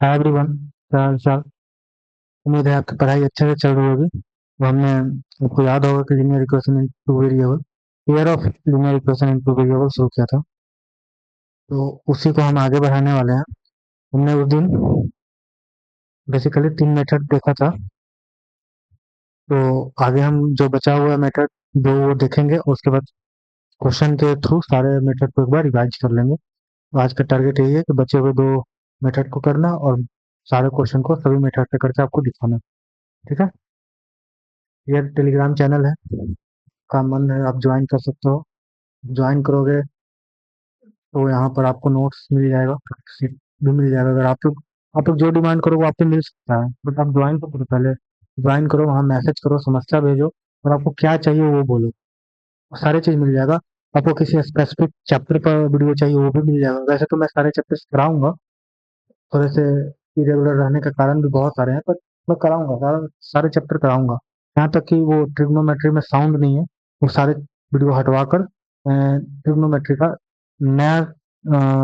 Hi everyone, क्या हाल चाल। उम्मीद है आपकी पढ़ाई अच्छे से चल रही होगी। तो हमने आपको याद होगा कि linear equation in two variable, pair of linear equation in two variable शुरू किया था। तो उसी को हम आगे बढ़ाने वाले हैं। हमने उस दिन बेसिकली तीन मेथड देखा था। तो आगे हम जो बचा हुआ मेथड जो वो देखेंगे, और उसके बाद क्वेश्चन के थ्रू सारे मेथड को एक बार रिवाइज कर लेंगे। तो आज का टारगेट यही है कि बचे हुए दो मेथड को करना और सारे क्वेश्चन को सभी मेथड पे करके आपको दिखाना। ठीक है। ये टेलीग्राम चैनल है, का मन है आप ज्वाइन कर सकते हो। ज्वाइन करोगे तो यहाँ पर आपको नोट्स मिल जाएगा, सीट भी मिल जाएगा। अगर आप लोग जो डिमांड करो वो आपको मिल सकता है, बट आप ज्वाइन तो करो पहले। ज्वाइन करो, वहाँ मैसेज करो, समस्या भेजो, और आपको क्या चाहिए वो बोलो, सारे चीज मिल जाएगा। आपको किसी स्पेसिफिक चैप्टर पर वीडियो चाहिए वो भी मिल जाएगा। वैसे तो मैं सारे चैप्टर्स कराऊंगा, थोड़े से इरेगुलर रहने का कारण भी बहुत सारे हैं, पर मैं कराऊंगा, सारे चैप्टर कराऊंगा। यहाँ तक कि वो ट्रिग्नोमेट्री में साउंड नहीं है, वो सारे वीडियो हटवा कर ट्रिग्नोमेट्री का नया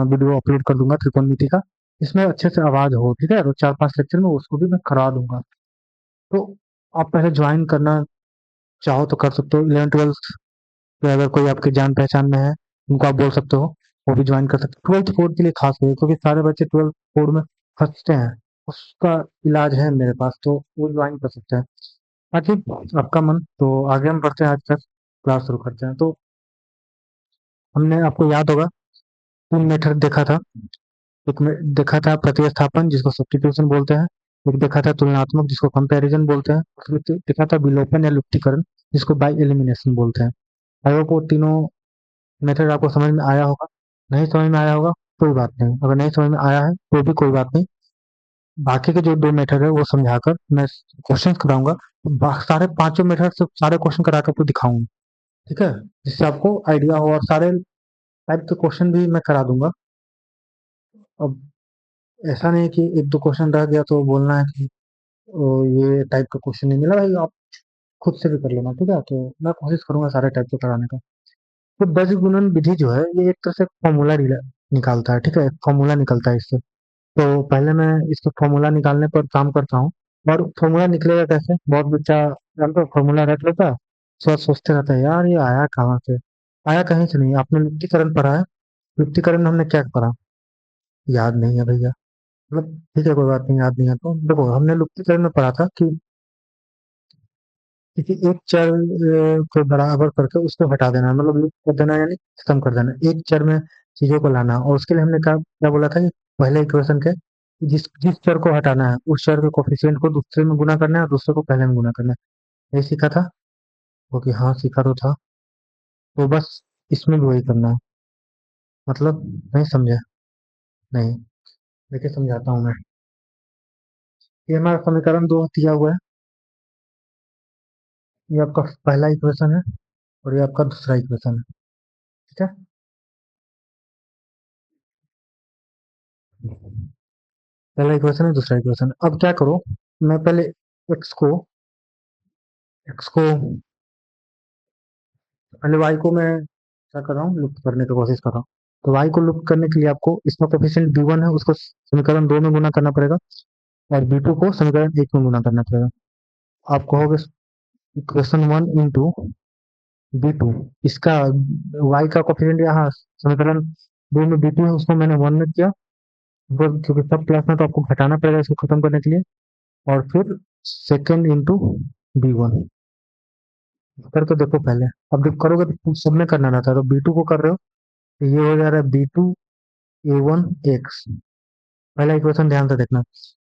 वीडियो अपलोड कर दूंगा, त्रिकोणमिति का। इसमें अच्छे से आवाज हो, ठीक है। और 4-5 लेक्चर में उसको भी मैं करा दूंगा। तो आप पहले ज्वाइन करना चाहो तो कर सकते हो। 11 12 पे अगर कोई आपके जान पहचान में है, उनको आप बोल सकते हो, वो भी ज्वाइन कर सकते हो। 12th बोर्ड के लिए खास है, क्योंकि सारे बच्चे 12th बोर्ड में फंसते हैं। उसका इलाज है मेरे पास, तो वो ज्वाइन कर सकते हैं। बाकी आपका मन। तो आगे हम बढ़ते हैं, आज तक क्लास शुरू करते हैं। तो हमने, आपको याद होगा, तीन मेथड देखा था। एक में देखा था प्रतिस्थापन, जिसको सब्स्टिट्यूशन बोलते हैं। एक देखा था तुलनात्मक, जिसको कंपैरिजन बोलते हैं। और फिर देखा था विलोपन या लुप्तीकरण, जिसको बाय एलिमिनेशन बोलते हैं। आई होप वो तीनों मेथड आपको समझ में आया होगा। नहीं समझ में आया होगा कोई बात नहीं, अगर नहीं समझ में आया है तो भी कोई बात नहीं। बाकी के जो दो मेथड है वो समझाकर मैं क्वेश्चन कराऊंगा। सारे पांचों मेथड से सारे क्वेश्चन करा कर आपको दिखाऊंगा, ठीक है, जिससे आपको आइडिया हो। और सारे टाइप के क्वेश्चन भी मैं करा दूंगा। अब ऐसा नहीं है कि एक दो क्वेश्चन रह गया तो बोलना है कि "ओ, ये टाइप का क्वेश्चन नहीं मिला भाई, आप खुद से भी कर लेना", ठीक है। तो मैं कोशिश करूंगा सारे टाइप के कराने का। तो बेसिक गुणन विधि जो है, ये एक तरह से फॉर्मूला निकालता है, ठीक है। फॉर्मूला निकलता है इससे। तो पहले मैं इसका फॉर्मूला निकालने पर काम करता हूँ। और फॉर्मूला निकलेगा कैसे, बहुत बच्चा जानते हो फॉर्मूला रट लेता है, सोचते रहता है यार ये आया कहाँ से। आया कहीं से नहीं, आपने लुप्तीकरण पढ़ा है। लुप्तीकरण में हमने क्या पढ़ा, याद नहीं है भैया, मतलब ठीक है कोई बात नहीं, याद नहीं है तो देखो, हमने लुप्तीकरण में पढ़ा था कि किसी एक चर को बराबर करके उसको हटा देना, मतलब लुप्त कर देना, यानी खत्म कर देना। एक चर में चीजों को लाना, और उसके लिए हमने क्या क्या बोला था कि पहले इक्वेशन के जिस जिस चर को हटाना है, उस चर के कोफिशिएंट को दूसरे में गुना करना है, और दूसरे को पहले में गुना करना है। ये सीखा था, वो कि हाँ सीखा तो था। तो बस इसमें भी वही करना है। मतलब नहीं समझे? नहीं, देखिए समझाता हूँ मैं। ये हमारा समीकरण दो दिया हुआ है। ये आपका पहला इक्वेशन है, और ये आपका दूसरा इक्वेशन है, ठीक है। पहला इक्वेशन है, दूसरा इक्वेशन है। अब क्या करो, मैं पहले एक्स को एक्स को पहले वाई को मैं क्या कर रहा हूँ, लुप्त करने की कोशिश कर रहा हूँ। तो वाई को लुप्त करने के लिए आपको इसका कोफिशिएंट बी1 है, उसको समीकरण दो में गुना करना पड़ेगा। और बी2 को समीकरण एक में गुना करना पड़ेगा। आप कहोगे इक्वेशन वन इंटू बी2, इसका वाई का कोफिशिएंट यहाँ समीकरण दो में बी2 है, उसको मैंने वन में किया। क्योंकि सब प्लस में तो आपको घटाना पड़ेगा इसको खत्म करने के लिए। और फिर सेकेंड इंटू बी1 करके देखो पहले। अब जब करोगे तो सब में करना रहता है, तो बी टू को कर रहे हो तो ये हो जा रहा है बी2 a1 x। पहला इक्वेशन ध्यान से देखना,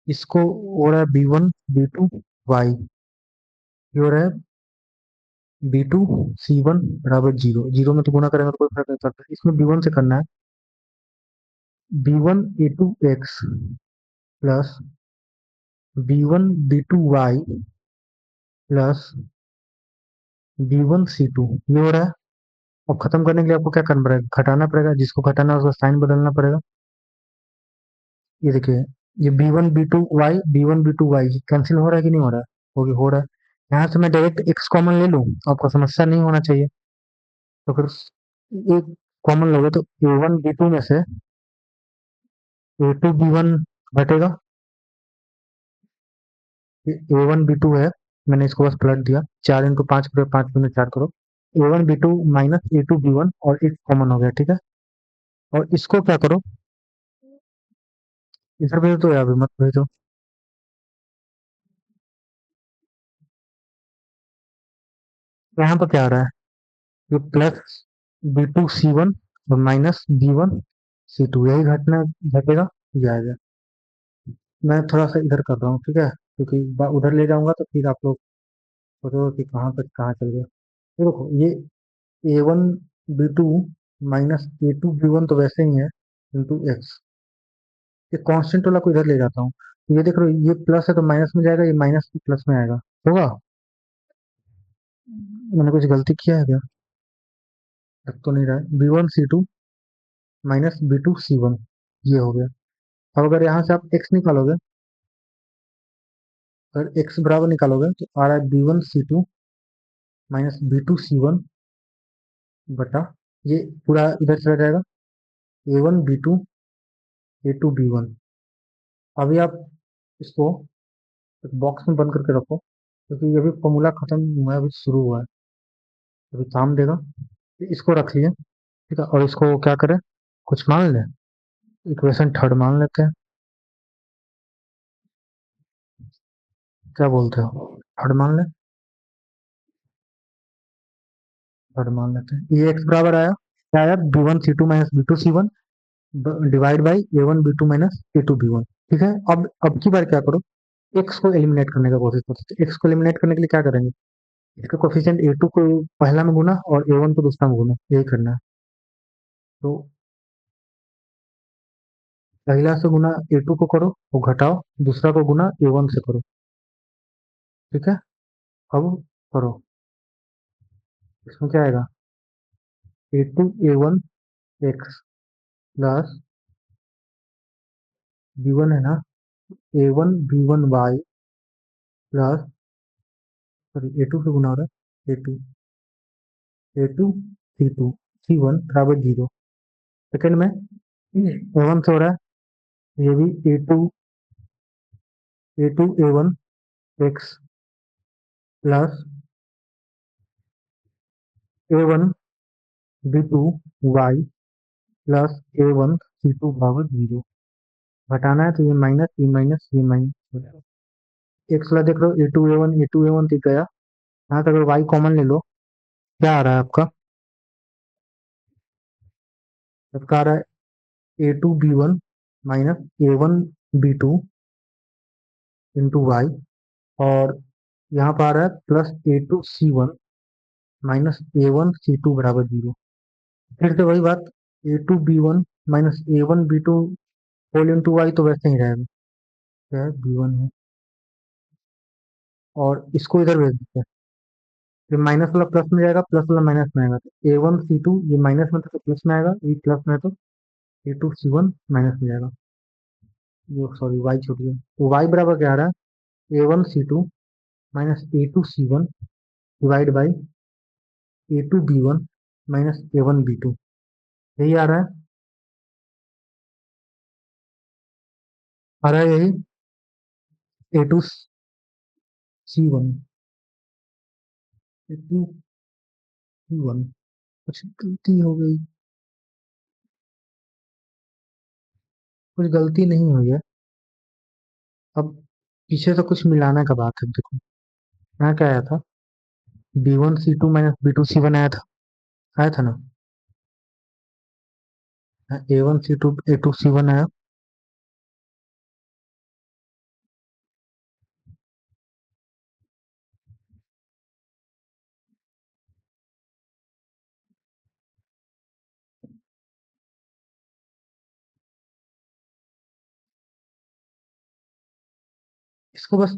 इसको हो रहा है b1 b2 y, ये हो रहा है b2 c1 बराबर जीरो। जीरो में तो गुना करेंगे तो कोई फर्क नहीं पड़ता, इसमें b1 से करना है b1 a2 x plus b1 b2 y plus b1 c2, ये हो रहा है। अब खत्म करने के लिए आपको क्या करना पड़ेगा, घटाना पड़ेगा, जिसको घटाना है उसका साइन बदलना पड़ेगा। ये देखिए, ये b1 b2 y कैंसिल हो रहा है कि नहीं हो रहा है? हो रहा है। यहाँ से मैं डायरेक्ट x कॉमन ले लूँ, आपको समस्या नहीं होना चाहिए। तो फिर एक कॉमन लोगे तो a1 b2 में से a2 b1 घटेगा, A1 B2 है, मैंने इसको बस पलट दिया, 4 × 5 करो, 5 × 4 करो, A1 B2 minus A2 B1 और एक कॉमन हो गया, ठीक है। और इसको क्या करो, इधर भेज दो या अभी मत भेजो। यहाँ पर क्या आ रहा है, ये प्लस B2C1 और माइनस B1C2, यही घटना घटेगा, ये आएगा। मैं थोड़ा सा इधर कर रहा हूँ, ठीक है, क्योंकि उधर ले जाऊंगा तो फिर आप लोग सोचोगे कि कहाँ तक कहाँ चल गया। ये देखो, ये A1 B2 minus A2 B1 तो वैसे ही है, इंटू एक्स, ये कांस्टेंट वाला को इधर ले जाता हूँ, ये देख रहे हो, ये प्लस है तो माइनस में जाएगा, ये माइनस प्लस में आएगा, होगा। मैंने कुछ गलती किया है क्या? लग तो नहीं रहा है। B1C2 माइनस B2C1, ये हो गया। अब अगर यहाँ से आप x निकालोगे, अगर x बराबर निकालोगे तो आ रहा है B1C2 माइनस B2C1 बटा, ये पूरा इधर चला जाएगा, A1 B2 A2 B1। अभी आप इसको एक बॉक्स में बंद करके रखो, क्योंकि ये भी फॉर्मूला खत्म नहीं हुआ है, अभी शुरू हुआ है, अभी काम देगा। इसको रख लिए, ठीक है, और इसको क्या करें, कुछ मान लें, इक्वेशन थर्ड मान लेते हैं, क्या बोलते हो, थर्ड मान लें, थर्ड मान लेते हैं। ये एक्स बराबर आया, क्या आया, B1C2 minus B2C1 divide by A1 B2 minus A2 B1, ठीक है। अब की बार क्या करो, एक्स को एलिमिनेट करने का कोशिश करो, तो एक्स को एलिमिनेट करने के लिए क्या करेंगे, इसका कोफिशिएंट A2 को पहला में गुना और A1 को दूसरा में गुना, यही करना है। तो पहला से गुना A2 को करो, वो घटाओ, दूसरा को गुना A1 से करो, ठीक है। अब करो, इसमें क्या आएगा, A2 A1 x plus B1 है ना, A1 B1 Y plus, sorry A2 से गुना हो रहा है, A2 C2 C1 बराबर 0। सेकेंड में A1 से हो रहा है, ये भी A2 A1 x plus A1 B2 Y plus A1 C2 बराबर 0। घटाना है तो ये माइनस, ये माइनस, ये माइनस, एक्स वाला देख लो, A2 A1 दिख गया, यहाँ तक वाई कॉमन ले लो, क्या आ रहा है आपका, आपका आ रहा है A2 B1 minus A1 B2 into Y, और यहाँ पर आ रहा है plus A2 C1 minus A1 C2 बराबर 0। फिर से वही बात, A2 B1 minus A1 B2 whole into Y तो वैसे ही रहेगा, क्या है, B1 है, और इसको इधर भेज देते हैं, ये माइनस वाला प्लस में जाएगा, प्लस वाला माइनस में आएगा, तो A1 C2 ये माइनस में था तो प्लस में आएगा, ये प्लस में है तो A2 C1 माइनस में जाएगा, ये सॉरी वाई छूट गया, तो वाई बराबर क्या आ रहा है, A1 C2 minus A2 C1 divide by A2 B1 minus A1 B2, यही आ रहा है, आ रहा है यही A2 C1 A2 C1, कुछ गलती हो गई, कुछ गलती नहीं हुई है। अब पीछे से कुछ मिलाने का बात है, देखो यहाँ क्या आया था, B1C2 माइनस B2C1 आया था ना, A1C2 A2C1 आया, इसको बस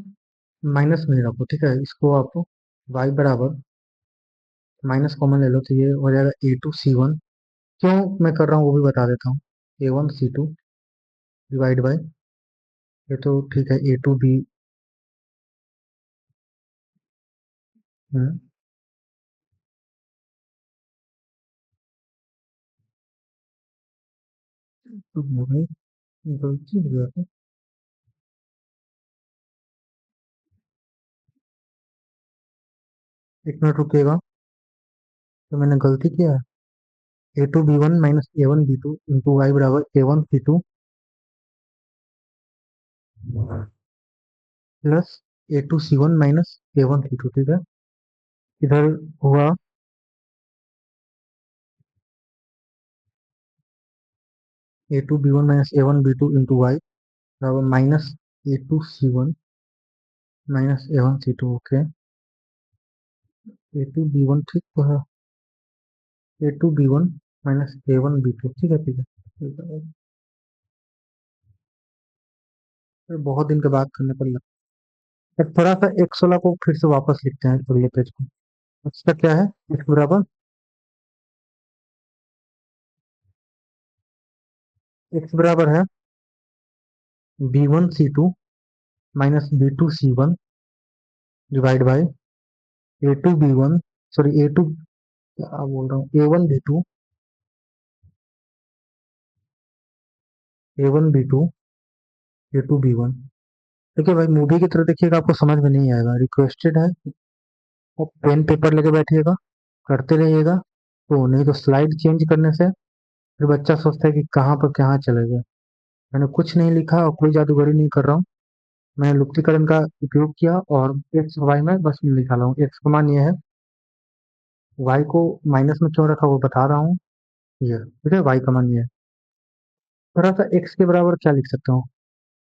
माइनस में ही रखो, ठीक है, इसको आप y बराबर माइनस कॉमन ले लो, तो ये हो जाएगा A2C1, क्यों मैं कर रहा हूँ वो भी बता देता हूँ, A1C2 डिवाइड बाई, ये तो ठीक है, A2B, तो गलती हो गया था। एक मिनट रुकिएगा, तो मैंने गलती किया है। A two B one minus A one B two into Y बराबर A one C two plus A two C one minus A one C two, ठीक है। इधर हुआ A two B one minus A one B two into Y बराबर minus A two C one minus A one C two, okay. A two B one ठीक तो है, A two B one minus A one B to, ठीक है ठीक है। फिर बहुत दिन के बाद करने पर लगा। अब थोड़ा सा एक्स वाला को फिर से वापस लिखते हैं अगले पेज को। इसका क्या है, एक्स बराबर, एक्स बराबर है B one C two minus B two C one divide by A two B one, sorry A two, क्या बोल रहा हूँ, A one B two, A one B two, A two B one. देखिए भाई, movie की तरह देखिएगा, आपको समझ में नहीं आएगा, रिक्वेस्टेड है। और पेन पेपर लेके बैठिएगा, करते रहिएगा। तो नहीं तो स्लाइड चेंज करने से फिर बच्चा सोचता है कि कहाँ पर कहाँ चले गए। मैंने कुछ नहीं लिखा और कोई जादूगरी नहीं कर रहा हूँ। मैंने लुप्तीकरण का उपयोग किया और एक्स वाई में बस निकाला हूँ। एक्स का मान ये है, वाई को माइनस में क्यों रखा वो बता रहा हूँ। ये ठीक है, वाई का मान ये है। थोड़ा सा एक्स के बराबर क्या लिख सकता हूँ,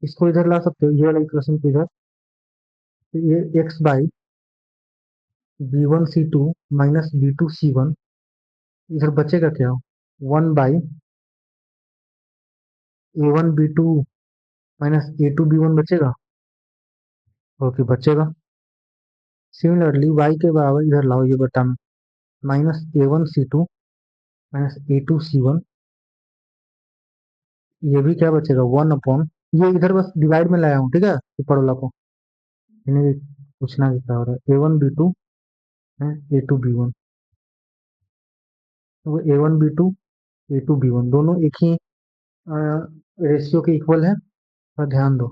इसको इधर ला सकते हो, ये वाला इक्वेशन को इधर। तो ये x by b one C two minus B two C one, इधर बचेगा क्या, one by a one B two minus A two B one बचेगा, ओके बचेगा। सिमिलरली वाई के बराबर इधर लाओ, ये बटा में माइनस ए वन सी टू माइनस ए टू सी वन, ये भी क्या बचेगा, वन अपॉन, ये इधर बस डिवाइड में लाया हूँ, ठीक है, ऊपर वाला को। इन्हें भी पूछना भी क्या हो रहा है, ए वन बी टू है, ए टू बी वन, तो A one B two A two B one दोनों एक ही रेशियो के इक्वल है। और ध्यान दो,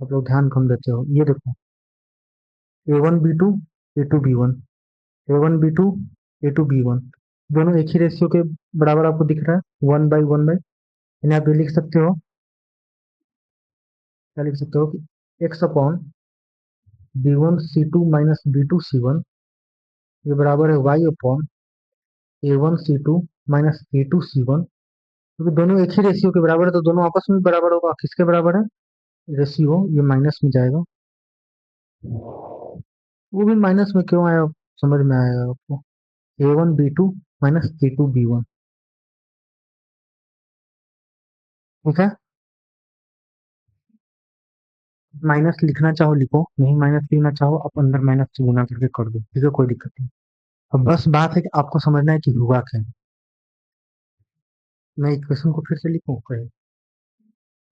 आप लोग ध्यान कम देते हो, ये देखो, A one B two A two B one, A one B two A two B one, दोनों एक ही रेशियो के बराबर आपको दिख रहा है, वन बाई वन बाई। इन्हें आप ये लिख सकते हो, क्या लिख सकते हो कि एक्स अपॉन बी वन सी टू माइनस बी टू सी वन, ये बराबर है y upon a one C two minus A two C one, क्योंकि दोनों एक ही रेशियो के बराबर है तो दोनों आपस में बराबर होगा। किसके बराबर है, रेशियो, ये माइनस में जाएगा। वो भी माइनस में क्यों आया, समझ में आएगा आपको। A one B two minus A two B one, ठीक है। माइनस लिखना चाहो लिखो, नहीं माइनस लिखना चाहो आप अंदर माइनस से गुना करके कर दो, ठीक है, कोई दिक्कत नहीं। अब बस बात है कि आपको समझना है कि हुआ क्या है। मैं इक्वेशन को फिर से लिखूं कहीं,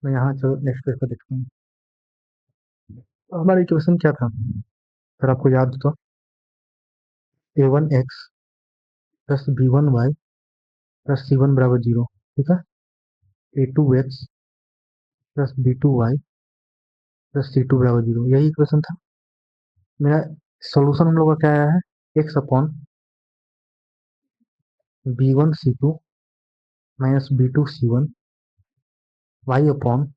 मैं यहाँ चलो नेक्स्ट पेज पर देखता हूँ। तो हमारा इक्वेशन क्या था, अगर आपको याद हो तो, A one X plus B one Y plus C one बराबर जीरो, ठीक है। A two X plus B two Y plus C two बराबर जीरो, यही इक्वेशन था मेरा। सोल्यूशन हम लोग का क्या आया है, एक्स अपॉन बी वन सी टू माइनस बी टू सी वन, वाई अपॉन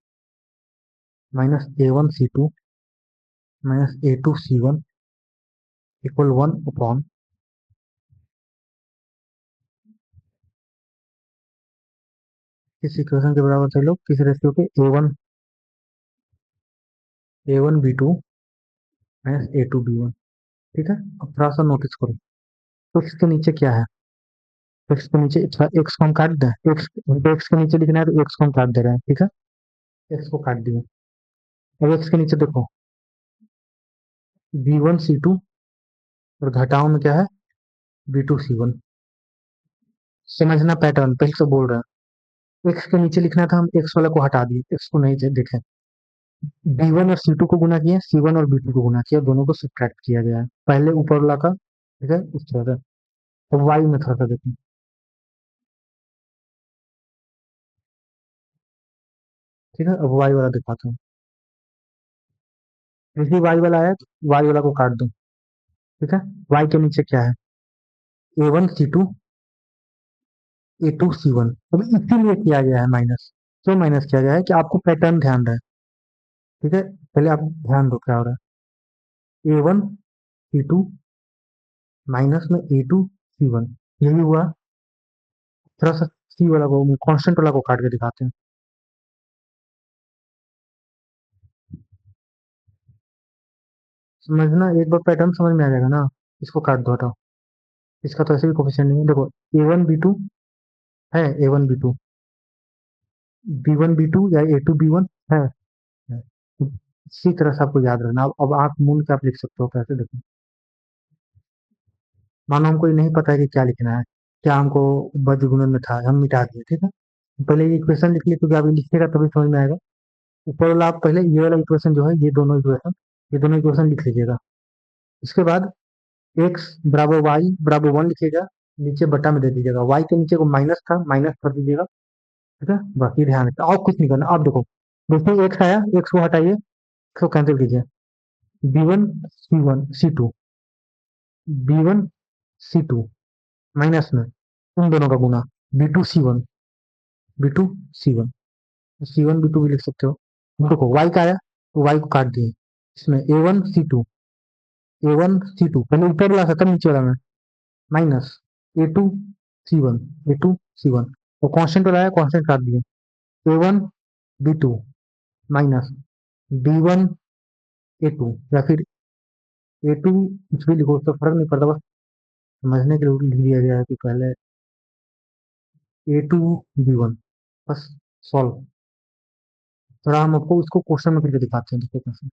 माइनस ए वन सी टू माइनस ए टू सी वन इक्वल वन अपॉन, इस इक्वेशन के बराबर थे लोग किस रेशियो के, A one B two minus A two B one, ठीक है। अब थोड़ा सा नोटिस करो, तो इसके नीचे क्या है, एक्स के नीचे एक्स को हम काट दें, एक्स, एक्स के नीचे लिखना है तो एक्स को हम काट दे रहे हैं, ठीक है। एक्स को काट दिए। अब एक्स के नीचे देखो, बी वन सी टू और घटाओ में क्या है, बी टू सी वन। समझना पैटर्न, पहले से बोल रहे हैं, एक्स के नीचे लिखना था, हम एक्स वाला को हटा दिए, एक्स को नहीं देखे। बी वन और सी टू को गुना किया, सी वन और बी टू को गुना किया, दोनों को सब्ट्रैक्ट किया गया है, पहले ऊपर वाला का, ठीक है, उस तरह से। अब वाई में थोड़ा सा देखो, ठीक है, अब वाई वाला दिखाता हूँ। जैसे वाई वाला आया तो वाई वाला को काट दो, ठीक है। y के नीचे क्या है, A1 C2 A2 C1। अब इसीलिए किया गया है माइनस। क्यों माइनस किया गया है कि आपको पैटर्न ध्यान रहे। ठीक है, पहले आप ध्यान दो क्या हो रहा है। A1 C2 माइनस में A2 C1, यही हुआ। थोड़ा सा सी वाला को, कांस्टेंट वाला को काट के दिखाते हैं। समझना, एक बार पैटर्न समझ में आ जाएगा ना। इसको काट दो, हटाओ। इसका तो ऐसे भी कोफिशिएंट नहीं है, देखो। A1 B2 है, A1 B2, B1 B2 या A2 B1 है। है। इसी तरह से आपको याद रखना। अब आंख मूंद के आप लिख सकते हो कैसे, देखो। मानो हमको ये नहीं पता है कि क्या लिखना है, क्या हमको वज्र गुणन में था, हम मिटा दिए। ठीक है, पहले ये इक्वेशन लिख लिए, क्योंकि आप ये लिखिएगा तभी समझ में आएगा। ऊपर वाला आप पहले ये वाला इक्वेशन जो है, ये दोनों इक्वेशन लिख लीजिएगा। इसके बाद एक्स बराबर वाई बराबर 1 लिखिएगा, नीचे बटा में दे दीजिएगा। वाई के नीचे को माइनस था, माइनस कर दीजिएगा। ठीक है, बाकी ध्यान रखना और कुछ नहीं करना। आप देखो, दोस्तों एक्स आया, एक्स को हटाइए, एक्स को कैंसिल कीजिए। B1 C1 C2, B1 C2 minus में उन दोनों का गुना, B2 C1 B2 C1 C1 B2 भी लिख सकते हो। देखो वाई का आया तो वाई को काट दिए। इसमें A1 C2 पहले ऊपर वाला था तब नीचे वाला में माइनस A2 C1 और कांस्टेंट वाला है, कांस्टेंट काट दिए। A1 B2 minus B1 A2, या फिर A2, कुछ भी लिखो तो फर्क नहीं पड़ता, बस समझने के लिए लिख दिया गया है कि पहले A2 B1, बस सॉल्व। थोड़ा हम आपको इसको क्वेश्चन में करके दिखाते हैं, देखो कैसे।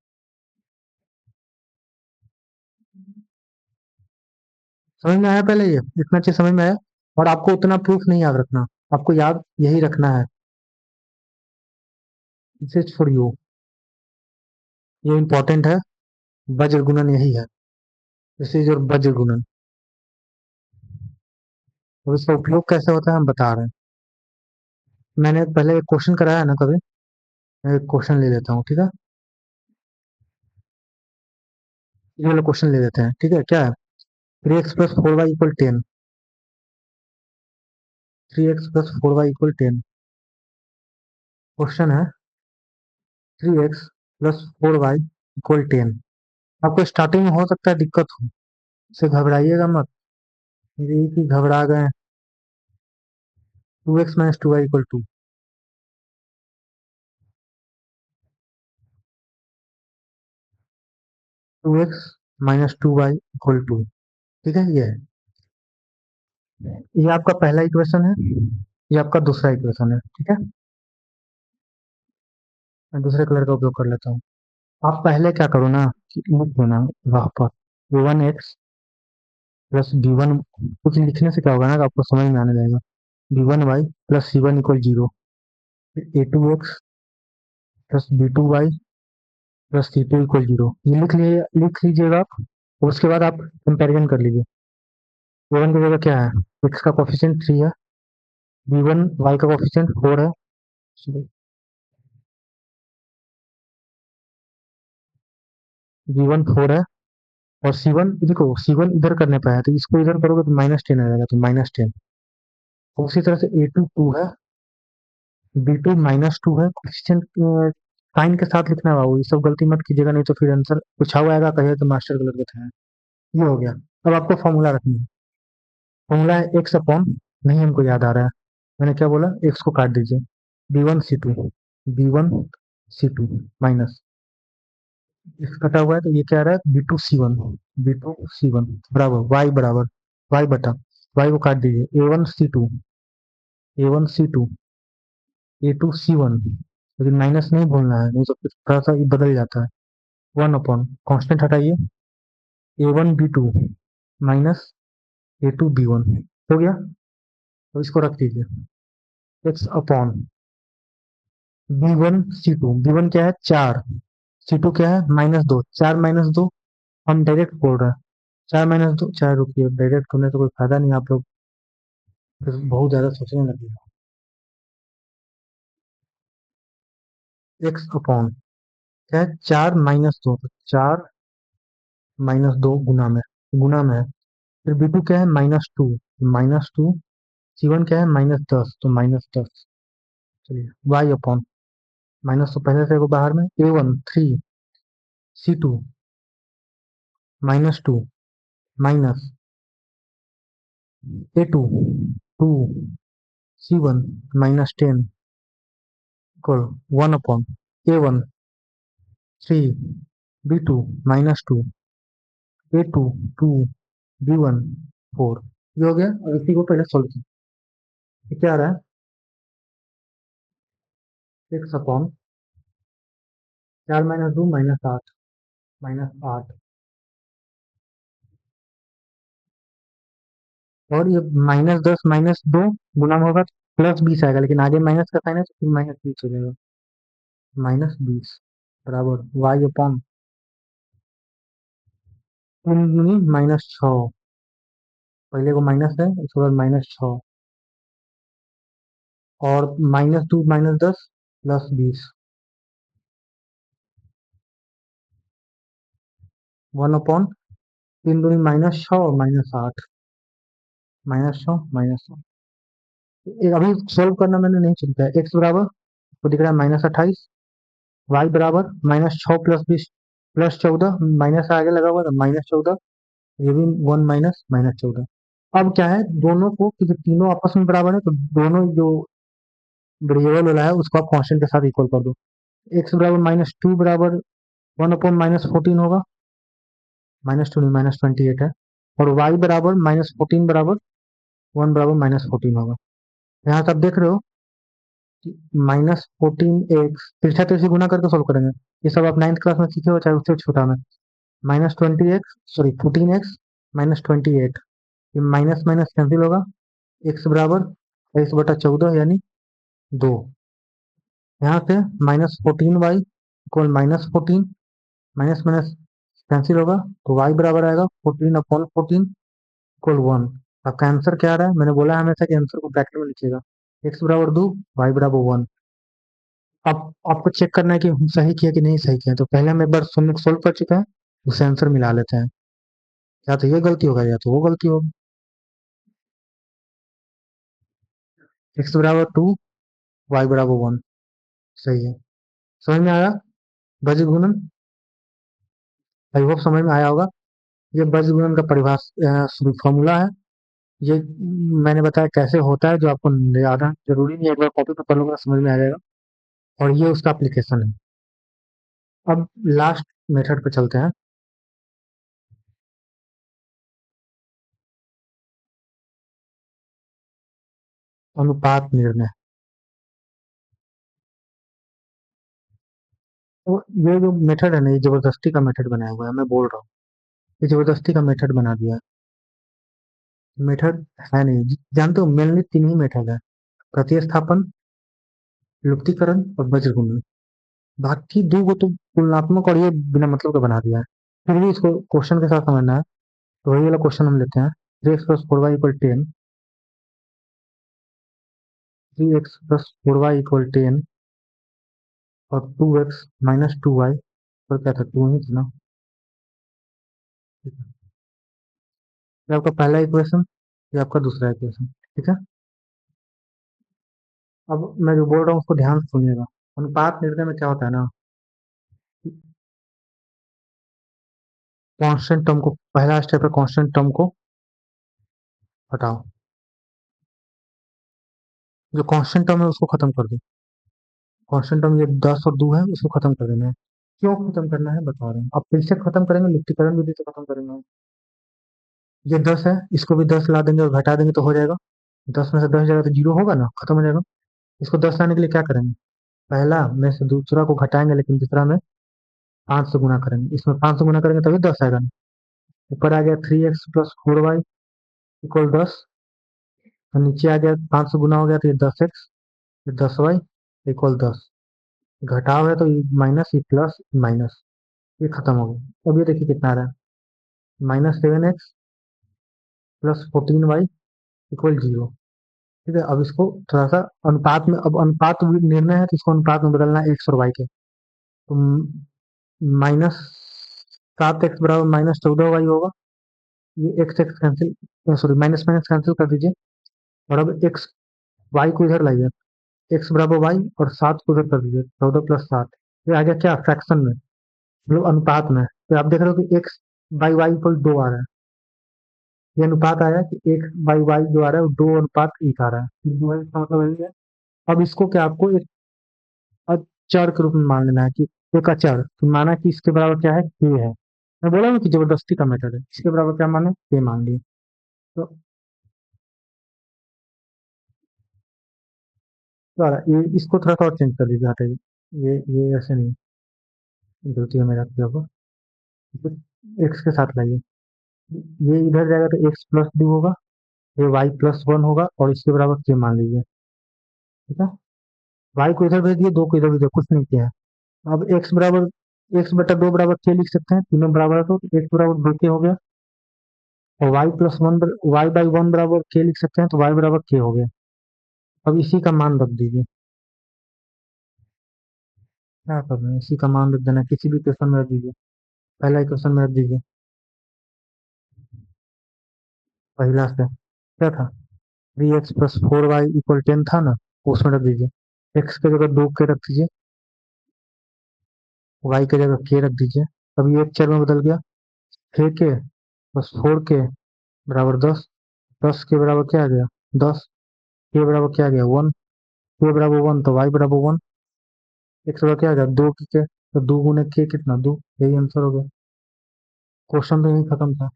समझ में आया पहले, ये इतना चीज समझ में आया। और आपको उतना प्रूफ नहीं याद रखना, आपको याद यही रखना है। दिस फॉर यू, ये इंपॉर्टेंट है। वज्र गुणन यही है, दिस इज योर वज्र गुणन। और इसका उपयोग कैसे होता है हम बता रहे हैं। मैंने पहले एक क्वेश्चन कराया है ना कभी, मैं एक क्वेश्चन ले लेता हूँ, ठीक है। ये वाला क्वेश्चन ले लेते हैं, ठीक है। क्या है, 3x + 4y = 10। 3x + 4y = 10। Question है 3x + 4y = 10। आपको स्टार्टिंग में हो सकता है दिक्कत हो, से घबराइएगा मत। ये कि घबरा गए। 2x - 2y = 2। 2x - 2y = 2। ठीक है, ये आपका पहला इक्वेशन है, ये आपका दूसरा इक्वेशन है। ठीक है, मैं दूसरे कलर का उपयोग कर लेता हूँ। आप पहले क्या करो ना, कि लिख दो ना वहाँ पर A1x + B1। कुछ लिखने से क्या होगा ना कि आपको समझ में आने लगेगा। B1y + C1 = 0। A2x + B2y + C2 = 0। ये लिख लीजिएगा आप। और उसके बाद आप कंपेरिजन कर लीजिए। A1 की जगह क्या है, x का कोफिशिएंट 3 है, B1 y का कोफिशिएंट 4 है, B1 4 है, और C1 देखो, C1 इधर करने पे है तो इसको इधर करोगे तो -10 आ जाएगा, तो -10। उसी तरह से A2 2 है, B2 -2 है। कोफिशिएंट साइन के साथ लिखना है बाबू, ये सब गलती मत कीजिएगा, नहीं तो फिर आंसर पूछा हुआ आएगा, कहिए तो मास्टर गलत बताया। ये हो गया। अब आपको फॉर्मूला रखना है। फॉर्मूला है एक्स अपॉन, नहीं हमको याद आ रहा है, मैंने क्या बोला, एक्स को काट दीजिए। B1 C2 माइनस, एक्स कटा हुआ है तो ये क्या आ रहा है, B2 C1 बराबर वाई बटा, वाई को काट दीजिए। A1 C2 लेकिन माइनस नहीं भूलना है, नहीं तो फिर थोड़ा सा ये बदल जाता है। 1 अपॉन, कांस्टेंट हटाइए, A1 B2 minus A2 B1 हो गया। तो इसको रख दीजिए। X upon B1 C2, B1 क्या है 4, C2 क्या है -2, 4 - 2, हम डायरेक्ट बोल रहे हैं। 4 - 2 4, रुकिए, डायरेक्ट होने से कोई फायदा नहीं, आप लोग फिर बहुत ज्यादा सोचने लगे। एक्स अपॉन क्या है, 4 - 2, तो 4 - 2 गुना में गुना में है। फिर B2 क्या है, -2, C1 क्या है, -10, तो -10। चलिए y अपॉन माइनस, तो पहले से को बाहर में, A1 3, C2 -2 minus A2 2, C1 -10 equal 1 upon A1 3, B2 -2, A2 2, B1 4। ये हो गया, और इसी को पहले सोल्व किया। ये क्या आ रहा है, x अपॉन 4 - 2 -8, -8। और ये -10 -2 गुना में होगा तो +20 आएगा, लेकिन आगे माइनस का साइन है तो फिर -20 हो जाएगा। -20 बराबर y अपॉन 3 -6, पहले को माइनस है, उसके बाद -6, और -2 -10 +20, 1 अपॉन 3 दूनी -6 और -8, -6 -6। अभी सोल्व करना मैंने नहीं चुनता है। एक्स बराबर तो दिख रहा है -28, वाई बराबर -6 +20 +14, माइनस आगे लगा हुआ था -14, ये भी 1 -14। अब क्या है, दोनों को, क्योंकि तीनों आपस में बराबर है, तो दोनों जो वेरिएबल वाला है उसको आप कांस्टेंट के साथ इक्वल कर दो। एक्स बराबर -2 बराबर 1 अपॉन -14 होगा, -2 नहीं -28 है। और वाई बराबर -14 बराबर 1 बराबर -14 होगा। यहाँ से आप देख रहे हो -14 एक्स तिरछा तिरछी गुना करके सोल्व करेंगे। ये सब आप 9th क्लास में सीखे हो, चाहे उससे छोटा में। -20 एक्स, सॉरी 14 एक्स -28, ये माइनस माइनस कैंसिल होगा, एक्स बराबर 22/14 यानी 2। यहाँ से -14y equal -14, minus minus cancel होगा, तो y बराबर आएगा 14/14 इक्वल 1। आपका आंसर क्या आ रहा है, मैंने बोला हमेशा कि आंसर को ब्रैकेट में लिखिएगा, x बराबर 2, y बराबर 1। अब आपको चेक करना है कि हम सही किया कि नहीं सही किया, तो पहले हम एक बार सोल्व कर चुके हैं, उसे आंसर मिला लेते हैं। या तो ये गलती होगा या तो वो गलती होगी। x बराबर 2, y बराबर 1, सही है। समझ में आया बज गुणन, आई होप समझ में आया होगा। ये बज गुणन का परिभाषा फॉर्मूला है। ये मैंने बताया कैसे होता है, जो आपको याद है, जरूरी नहीं है, एक बार कॉपी पे पढ़ लूंगा समझ में आ जाएगा। और ये उसका एप्लीकेशन है। अब लास्ट मेथड पे चलते हैं। अनुपात निर्णय। तो ये जो मेथड है ना, ये जबरदस्ती का मेथड बनाया हुआ है, मैं बोल रहा हूँ, ये जबरदस्ती का मेथड बना दिया है। मेथड है नहीं, जानते हो मेनली 3 ही मेथड है, प्रतिस्थापन, लुप्तीकरण और वज्र गुणन। बाकी 2 को तो तुलनात्मक और ये बिना मतलब का बना दिया है। फिर भी इसको क्वेश्चन के साथ समझना है, तो वही वाला क्वेश्चन हम लेते हैं। 3x + 4y = 10, 3x + 4y = 10, और 2x - 2y, और क्या था, 2 ही था ना। ये आपका पहला इक्वेशन, ये आपका दूसरा इक्वेशन, ठीक है। अब मैं जो बोल रहा हूँ उसको ध्यान से सुनिएगा। अनुपात निर्णय में क्या होता है ना, कांस्टेंट टर्म को, पहला स्टेप है कांस्टेंट टर्म को हटाओ, जो कांस्टेंट टर्म है उसको खत्म कर दो। कांस्टेंट टर्म ये 10 और 2 है, उसको खत्म कर देना है। क्यों खत्म करना है बता रहे हैं, अब फिर से खत्म करेंगे, लिफ्टीकरण विधि से खत्म करेंगे। ये 10 है, इसको भी 10 ला देंगे और घटा देंगे तो हो जाएगा। 10 में से 10 जाएगा तो 0 होगा ना, खत्म हो जाएगा। इसको 10 लाने के लिए क्या करेंगे, पहला में से दूसरा को घटाएंगे, लेकिन तीसरा में 5 से गुना करेंगे, इसमें 5 से गुना करेंगे तभी 10 आएगा ना। ऊपर आ गया 3x + 4y = 10, और नीचे आ गया 5 से गुना हो गया तो ये 10x, ये 10y = 10। घटाव है तो माइनस, ये प्लस माइनस, ये खत्म हो गया। अब ये देखिए कितना आ रहा है, -7x + 14y = 0। ठीक है, अब इसको थोड़ा सा अनुपात में, अब अनुपात निर्णय है तो इसको अनुपात में बदलना है एक्स और वाई के। तो -7x = -14y होगा, ये x x cancel, sorry minus minus cancel कर दीजिए। और अब एक्स वाई को इधर लाइए, एक्स बराबर वाई और 7 को उधर कर दीजिए, 14 + 7। ये आ गया क्या, फ्रैक्शन में, मतलब अनुपात में। तो आप देख रहे हो कि एक्स बाई वाई इक्वल 2 आ रहा है। ये अनुपात आया कि एक्स बाई वाई जो आ रहा है वो 2:1 आ रहा है। इसका मतलब यही है। अब इसको क्या, आपको एक अचर के रूप में मान लेना है कि एक अचर, तो माना कि इसके बराबर क्या है, के है। मैं बोला ना कि जबरदस्ती का मेथड है। इसके बराबर क्या माने, के मान लिए। तो ये इसको थोड़ा सा और चेंज कर दीजिए, हटाइए। ये ऐसे नहीं, गलती है मेरा किया हुआ। एक्स के साथ लाइए, ये इधर जाएगा तो एक्स प्लस 2 होगा, ये वाई प्लस 1 होगा और इसके बराबर के मान लीजिए। ठीक है, वाई को इधर भेज दिए, 2 को इधर भेज दिया, कुछ नहीं किया है। अब x/2 बराबर के लिख सकते हैं, तीनों बराबर है तो x बराबर 2 के हो गया। और y/1 बराबर के लिख सकते हैं, तो y बराबर के हो गया। अब इसी का मान रख दीजिए। क्या करना है, इसी का मान रख देना है, किसी भी इक्वेशन में रख दीजिए। पहला इक्वेशन में रख दीजिए, पहला से क्या था, 3x + 4y = 10 था ना, उसमें रख दीजिए। x की जगह 2 के रख दीजिए, y की जगह के रख दीजिए। अब ये एक चर में बदल गया, 6k + 4k बराबर 10। 10 के बराबर क्या आ गया, 10। के बराबर क्या आ गया, 1। के बराबर 1 तो y बराबर 1। एक्स बराबर क्या आ गया, 2 के, तो 2 गुने के कितना, 2। यही आंसर हो गया। क्वेश्चन तो यही खत्म था,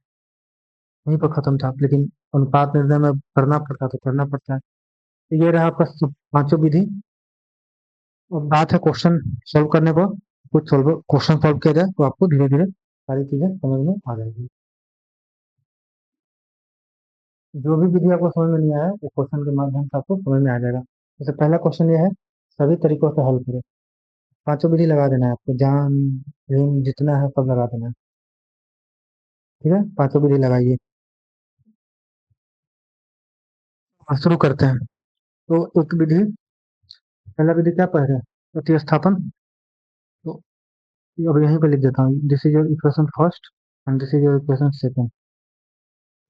यहीं पर खत्म था, लेकिन अनुपात निर्णय में करना पड़ता तो करना पड़ता है। तो ये रहा आपका पांचों विधि। अब बात है क्वेश्चन सॉल्व करने पर। कुछ सॉल्व क्वेश्चन सॉल्व किया जाए तो आपको धीरे धीरे सारी चीजें समझ में आ जाएगी। जो भी विधि आपको समझ में नहीं आया वो क्वेश्चन के माध्यम से आपको समझ में आ जाएगा। जैसे पहला क्वेश्चन ये है, सभी तरीकों से हल करें। पांचों विधि लगा देना है आपको, जान ऋण जितना है सब लगा देना है। ठीक है, पांचों विधि लगाइए। और शुरू करते हैं। तो एक विधि, पहला विधि क्या पढ़ रहे हैं, प्रतिस्थापन। तो अब यहीं पे लिख देता हूँ, this is your equation first and this is your equation second.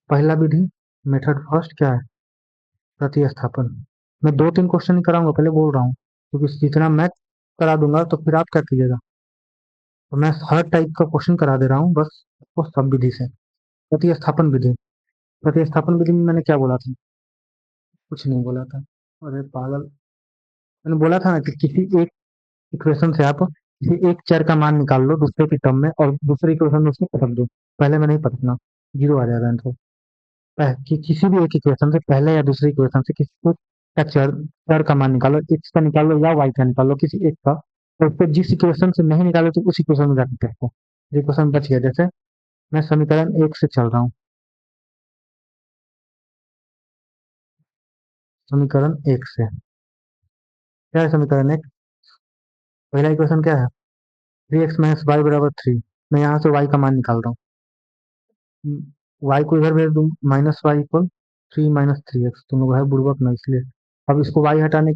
पहला विधि, मेथड फर्स्ट क्या है, प्रतिस्थापन। मैं 2-3 क्वेश्चन नहीं कराऊंगा, पहले बोल रहा हूँ, क्योंकि जितना मैं करा दूंगा तो फिर आप क्या कीजिएगा। तो मैं हर टाइप का क्वेश्चन करा दे रहा हूँ, बस आपको सब विधि से। प्रतिस्थापन विधि, प्रतिस्थापन विधि में मैंने क्या बोला था, कुछ नहीं बोला था। अरे पागल, मैंने बोला था ना कि किसी एक इक्वेशन से आप किसी एक चर का मान निकाल लो दूसरे की टर्म में और दूसरे इक्वेशन में उसको पटक दो। पहले में नहीं पटकना, जीरो आ जाएगा आंसर। कि किसी भी एक इक्वेशन से, पहले या दूसरी इक्वेशन से किसी को का चर चर का मान निकालो, एक्स का निकालो या वाई का निकालो, किसी एक का। और फिर जिस इक्वेशन से नहीं निकालो तो उस इक्वेशन में जाकर देखो, इक्वेशन बच गया। जैसे मैं समीकरण 1 से चल रहा हूँ, समीकरण 1 से क्या है, समीकरण 1, पहला इक्वेशन क्या है, 3x - y = 3। मैं यहाँ से y का मान निकाल रहा हूँ, y को इधर भेज दूँ, -y = 3 - 3x, तुम लोग है बुड़बक ना, इसलिए अब इसको y हटाने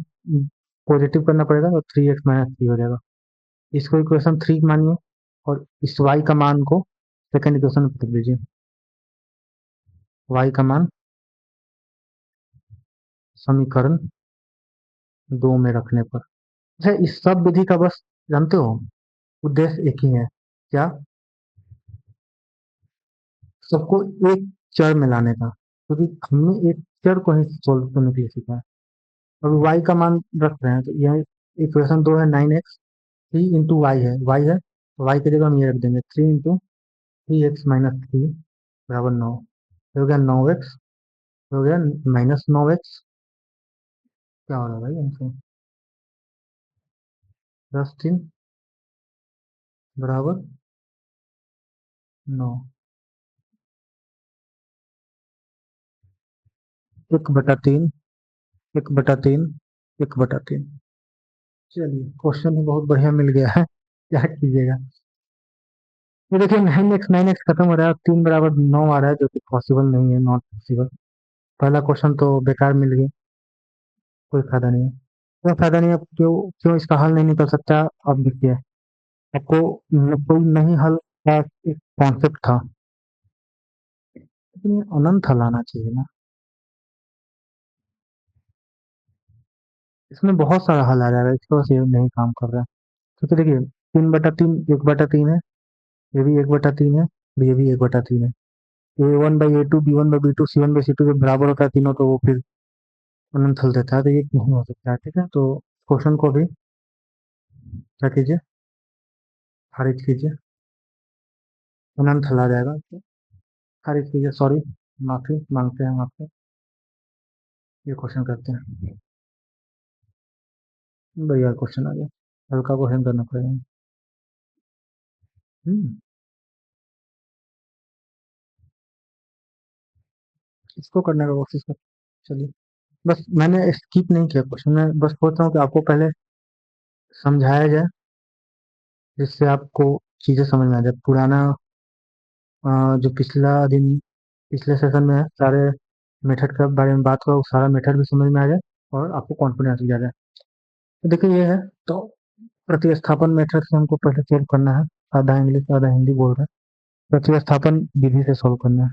पॉजिटिव करना पड़ेगा तो 3x - 3 हो जाएगा। इसको इक्वेशन 3 मानिए और इस y का मान को सेकंड इक्वेशन में रख दीजिए, y का मान समीकरण 2 में रखने पर। अच्छा, इस सब विधि का बस जानते हो उद्देश्य एक ही है, क्या, सबको एक चर में लाने का, क्योंकि हमने एक चर को ही सोल्व करने के लिए सीखा है। अब y का मान रख रहे हैं तो यह इक्वेशन 2 है, 9x, 3 × y तो y की जगह हम ये रख देंगे, 3 × 3x - 3 बराबर 9। हो गया 9x, हो गया -9x। क्या हो रहा है भाई हमसे, 10 3 बराबर 9। 1/3, 1/3, 1/3। चलिए क्वेश्चन ही बहुत बढ़िया मिल गया है, क्या कीजिएगा। ये देखिए 9x खत्म हो रहा है, 3 = 9 आ रहा है, जो कि पॉसिबल नहीं है, नॉट पॉसिबल। पहला क्वेश्चन तो बेकार मिल गया, कोई फायदा नहीं है। कोई फायदा नहीं है, क्यों क्यों इसका हल नहीं निकल सकता। अब देखिए, आपको कोई नहीं हल का एक कॉन्सेप्ट था, लेकिन ये अनंत हल आना चाहिए ना, इसमें बहुत सारा हल आ जाएगा, इसके बस ये नहीं काम कर रहा है। क्योंकि देखिए 3/3 1/3 है, ये भी 1/3 है, ये भी 1/3 है। A1/A2 B1/B2 C1/C2 जब बराबर होता है तीनों, तो वो फिर अनंत हल देता है, तो ये नहीं हो सकता है। ठीक है, तो क्वेश्चन को भी क्या कीजिए, खारिज कीजिए, अनंत हल आ जाएगा, तो खारिज कीजिए, सॉरी, माफी मांगते हैं हम आपसे। ये क्वेश्चन करते हैं, बढ़िया क्वेश्चन आ गया, हल्का क्वेश्चन करना पड़ेगा। हम्म, इसको करने का कोशिश कर, चलिए। बस मैंने स्किप नहीं किया क्वेश्चन, मैं बस सोच रहा हूँ कि आपको पहले समझाया जाए, जिससे आपको चीजें समझ में आ जाए। पुराना जो पिछला दिन, पिछले सेशन में है, सारे मेथड के बारे में बात हुआ, वो सारा मेथड भी समझ में आ जाए और आपको कॉन्फिडेंस भी आ जाए। तो देखिए ये है, तो प्रतिस्थापन मेथड से हमको पहले सोल्व करना है। आधा इंग्लिश आधा हिंदी बोल रहे हैं। प्रतिस्थापन विधि से सोल्व करना है।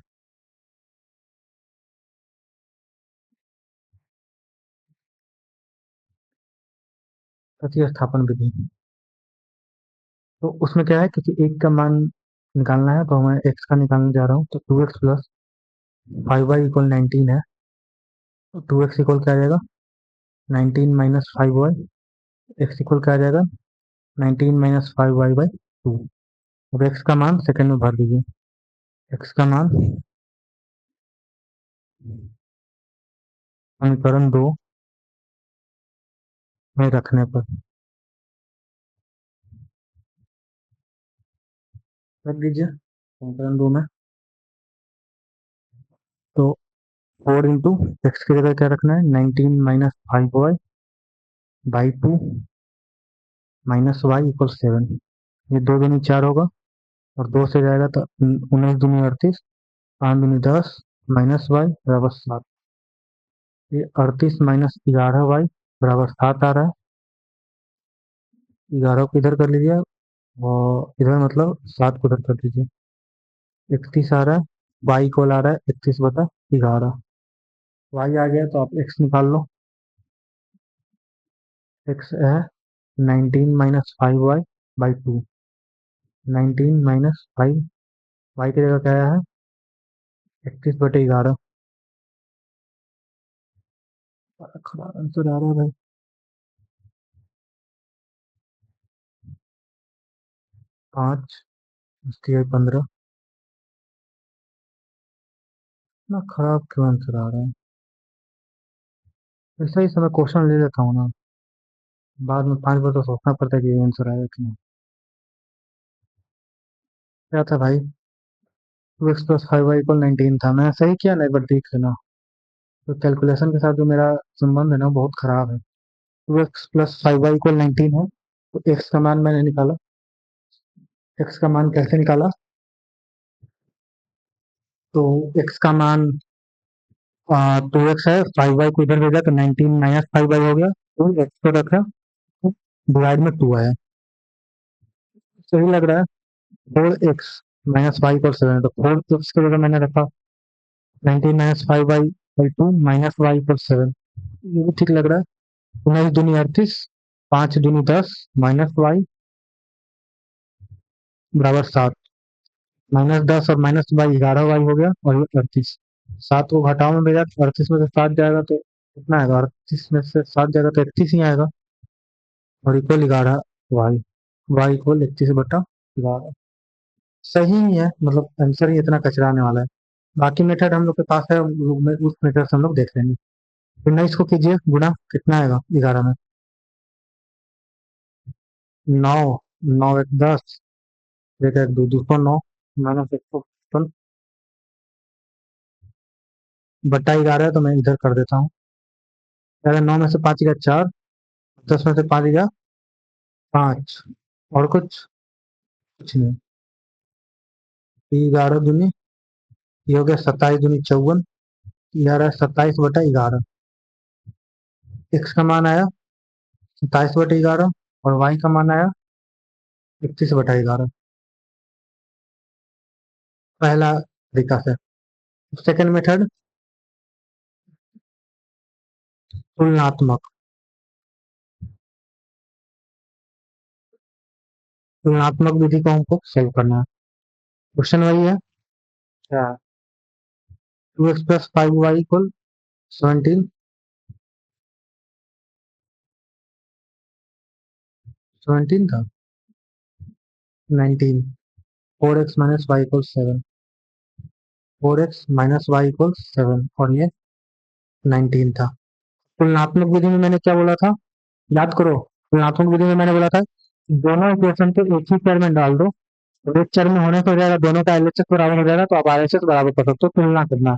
प्रतिस्थापन विधि, तो उसमें क्या है, किसी एक का मान निकालना है, तो मैं एक्स का निकालने जा रहा हूँ, तो 2x प्लस 5y इक्वल 19 है। तो 2x इक्वल क्या आ जाएगा, 19 माइनस 5y। एक्स इक्वल क्या आ जाएगा, 19 माइनस 5y/2। अब एक्स का मान सेकंड में भर दीजिए। एक्स का मान समीकरण 2 में रखने पर रख दीजिए, समीकरण 2 में। तो 4 इंटू एक्स की जगह क्या रखना है, 19 minus 5y/2 minus y equal 7। ये 2 दूनी 4 होगा, और 2 से जाएगा तो 19 दूनी 38, 5 दूनी 10 माइनस वाई बराबर 7। ये 38 माइनस 11y बराबर 7 आ रहा है। 11 को इधर कर लीजिए, और इधर मतलब 7 को इधर कर दीजिए। 31 आ रहा है, वाई इक्वल आ रहा है 31/11। वाई आ गया, तो आप एक्स निकाल लो। एक्स है 19 माइनस 5y/2। 19 माइनस 5, वाई की जगह क्या आया है, 31/11। खड़ा आंसर आ रहा है भाई, 5, उसकी है 15। इतना खराब क्यों आंसर आ रहा है, ऐसा ही समय क्वेश्चन ले लेता हूँ ना, बाद में 5 बार तो सोचना पड़ता है कि ये आंसर आया कि नहीं। क्या था भाई, 2x प्लस 5y इक्वल 19 था, मैंने सही किया ना, एक बार देख लेना। तो कैलकुलेशन के साथ जो मेरा संबंध है ना, बहुत खराब है। 2x प्लस 5y इक्वल 19 है, तो x का मान मैंने निकाला। x का मान कैसे निकाला, तो x का मान 2x है, 5y को इधर भेजा तो 19 माइनस 5y हो गया, तो x को रखा, डिवाइड में 2 आया। सही लग रहा है। 4x माइनस वाई इक्वल 7, तो 4x की जगह मैंने रखा 19 minus 5y/2 minus y equal 7। ये भी ठीक लग रहा है। 19 दूनी 38, 5 दूनी 10 माइनस वाई बराबर 7। -10 और माइनस वाई 11y हो गया, और ये 38। 7 को घटाओ में भेजा तो 38 में से 7 जाएगा तो कितना आएगा, 38 में से 7 जाएगा तो 31 ही आएगा, और इक्वल 11y। Y equal 31/11। सही ही है, मतलब आंसर ही इतना कचरा आने वाला है। बाकी मेथड हम लोग के पास है, उस मेथड से हम लोग देख लेंगे। फिर 19 को कीजिए गुणा, कितना आएगा 11 में, 9, 9 × 1 = 10, एक एक दो, 209 माइनस 155 बट्टा 11 है, तो मैं इधर कर देता हूँ। अगर 9 में से 5 गया 4, 10 में से 5 गया 5, और कुछ नहीं। 11 दूनी, ये हो गया 27 दूनी 54, 27/11। एक्स का मान आया 27/11, और वाई का मान आया 31/11, पहला तरीका से। सेकेंड मेथड तुलनात्मक। तुलनात्मक विधि को हमको सॉल्व करना है। क्वेश्चन वही है क्या, 2x प्लस 5y इक्वल 17, 17 था 19, 4x minus y equal 7, 4x minus y equal 7 और ये 19 था। तुलनात्मक विधि में मैंने क्या बोला था, याद करो। तुलनात्मक विधि में मैंने बोला था दोनों इक्वेशन को एक ही चर में डाल दो, तो एक चर में होने से हो जाएगा, दोनों का एलएचएस बराबर हो जाएगा, तो आप आरएचएस बराबर कर सकते हो। तुलना करना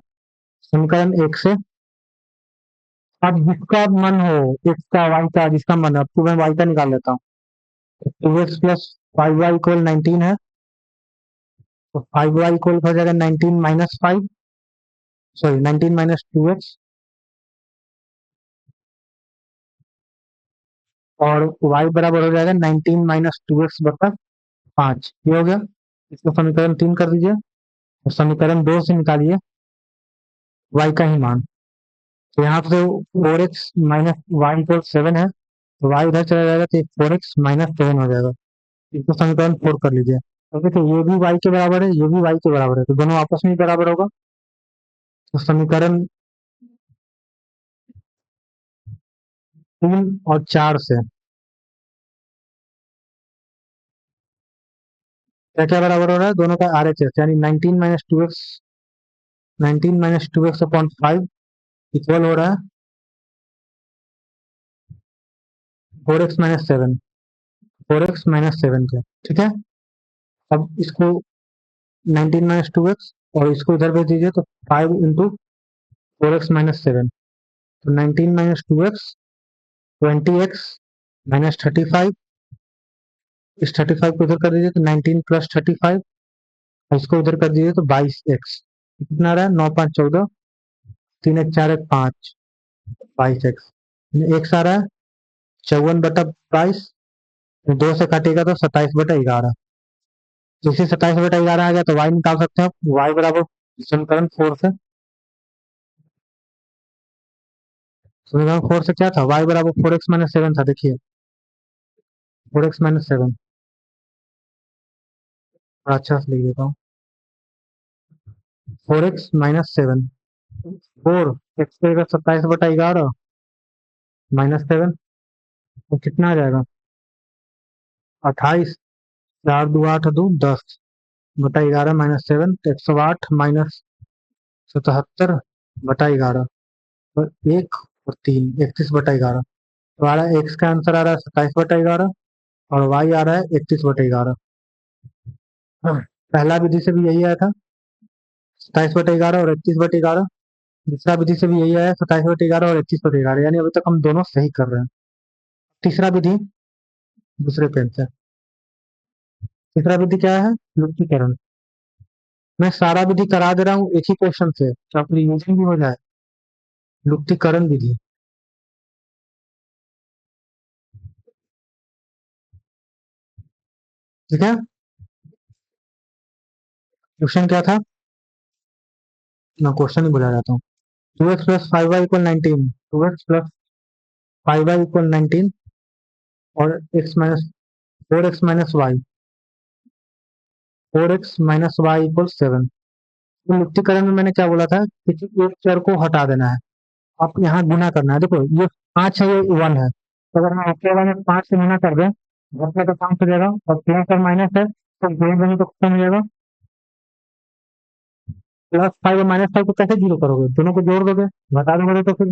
समीकरण एक से, अब जिसका मन हो, एक्स का वाई का, जिसका मन है, अब तो मैं वाई का निकाल लेता हूँ। To X plus 5y equal 19 है, तो 5y इक्वल हो जाएगा 19 माइनस 5, सॉरी 19 माइनस 2x, और y बराबर हो जाएगा 19 माइनस 2x बटा 5। ये हो गया। इसको समीकरण 3 कर दीजिए और समीकरण 2 से निकालिए y का ही मान। तो यहाँ पे 4x माइनस वाई इक्वल 7 है, तो y इधर चला जाएगा, तो 4x माइनस 7 हो जाएगा। इसको समीकरण 4 कर लीजिए। तो देखिए ये भी y के बराबर है, ये भी y के बराबर है, तो दोनों आपस में ही बराबर होगा। तो समीकरण 3 और 4 से क्या क्या बराबर हो रहा है, दोनों का RHS, यानी 19 minus two x, 19 minus 2x upon 5 equal हो रहा है 4x माइनस 7, 4x माइनस 7 के। ठीक है, अब इसको 19 माइनस 2x और इसको इधर भेज दीजिए, तो 5 इंटू 4x माइनस 7, तो 19 माइनस 2x 20x माइनस 35, इस 35 को इधर कर दीजिए, तो 19 प्लस 35, इसको उधर कर दीजिए, तो 22x। कितना रहा है, 9 5 14, 3 1 4 1 5, 22x। एक्स आ रहा है 54/22, 2 से काटेगा तो 27/11। जैसे 27/11 आ गया, तो y निकाल सकते हैं। y बराबर समीकरण 4 से, समीकरण 4 से क्या था, y बराबर 4x माइनस 7 था। देखिए 4x माइनस 7, अच्छा से लिख देता हूँ, 4x माइनस 7, 4 एक्स को 27/11 माइनस 7, तो कितना आ जाएगा 28, 4 2 8 2 10/11 माइनस 7, 108 माइनस 77/11, तो 1 और 3 31/11। तो आ रहा है एक्स का आंसर आ रहा है 27/11 और वाई आ रहा है 31/11। पहला विधि से भी यही आया था 27/11 और 31/11, दूसरा विधि से भी यही आया 27/11 और 31/11, यानी अभी तक हम दोनों सही कर रहे हैं। तीसरा विधि दूसरे पेन से, तीसरा विधि क्या है, लुप्तीकरण। मैं सारा विधि करा दे रहा हूँ एक ही क्वेश्चन से, ताकि रिविजन भी हो जाए। लुप्तीकरण विधि, ठीक है। क्वेश्चन क्या था, मैं क्वेश्चन ही बुला जाता हूँ। 2x plus 5y equal 19, 2x plus 5y equal 19 और x माइनस 4x minus y, 4x minus y equal 7। तो लुप्तीकरण में मैंने क्या बोला था, किसी एक चर को हटा देना है, आप यहाँ गुना करना है। देखो ये 5 है, ये 1 है, तो अगर हम आपके वाले में 5 से गुना कर दें, घर में तो 5 हो जाएगा, और प्लस और माइनस है तो जोड़ देंगे तो कितना हो जाएगा, प्लस 5 और माइनस 5 को कैसे जीरो करोगे, दोनों को जोड़ दोगे, घटा दोगे तो फिर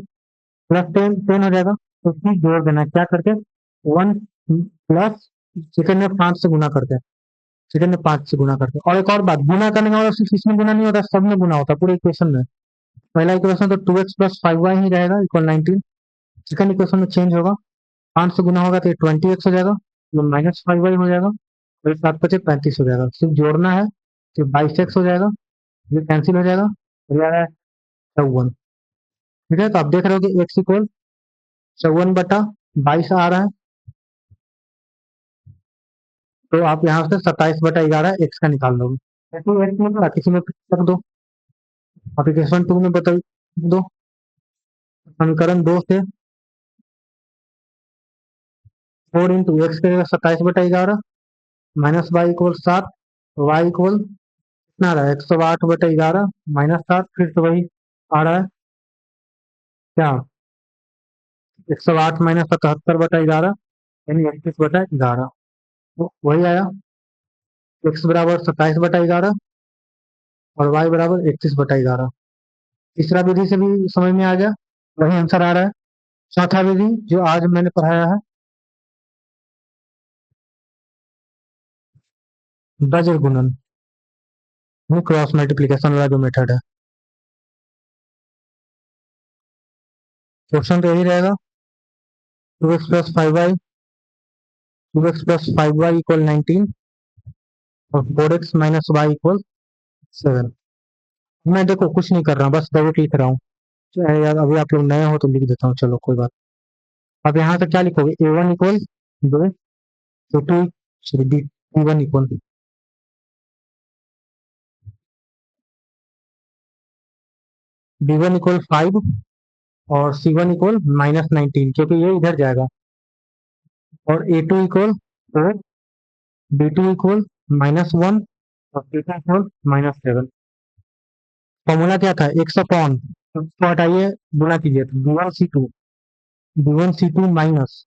प्लस 10 हो जाएगा। तो फिर जोड़ देना है क्या करके, 1 प्लस सेकंड में 5 से गुना करके, सेकंड में 5 से गुना करके। और एक और बात, गुना करने का मतलब सिर्फ इसमें गुना नहीं होता, सब में गुना होता है, पूरे इक्वेशन में। पहला इक्वेशन तो 2x प्लस 5y ही रहेगा इक्वल 19, सेकंड इक्वेशन में चेंज होगा, 5 से गुना होगा तो ये 20x हो जाएगा, ये माइनस 5y हो जाएगा, और 7 × 5 = 35 हो जाएगा। सिर्फ जोड़ना है, तो 22x हो जाएगा, ये कैंसिल हो जाएगा, और ये आ रहा है 54। ठीक है, तो आप देख रहे हो कि x इक्वल 54/22 आ रहा है, तो आप यहाँ से 27/11 x का निकाल दोगे। किसी में रख दो, आप इक्वेशन 2 में बता दो। समीकरण 2 से 4 इंटू एक्स करेगा 27/11 minus y equal 7, y equal कितना आ रहा है 108/11 -7, फिर से वही आ रहा है क्या 108 माइनस 77/11 यानी 31/11। तो वही आया एक्स बराबर 27/11 और वाई बराबर 31/11। तीसरा विधि से भी समझ में आ गया, वही आंसर आ रहा है। चौथा विधि जो आज मैंने पढ़ाया है, वज्र गुणन, वो क्रॉस मल्टीप्लीकेशन वाला जो मेथड है। क्वेश्चन तो यही रहेगा, 2x plus 5y इक्वल 19 और 4x माइनस वाई इक्वल 7। मैं देखो कुछ नहीं कर रहा हूँ, बस डायरेक्ट लिख रहा हूँ। चाहे यार अभी आप लोग नए हो तो लिख देता हूँ, चलो कोई बात। अब यहाँ से क्या लिखोगे, a1 equal 2, a2 sorry b1 equal b1 equal 5 और c1 इक्वल -19 क्योंकि ये इधर जाएगा, और a2 इक्वल 4, b2 इक्वल -1 और c2 इक्वल -7। फॉर्मूला क्या था, एक्स अपॉन, इसको हटाइए, गुणा कीजिए तो b1 c2 minus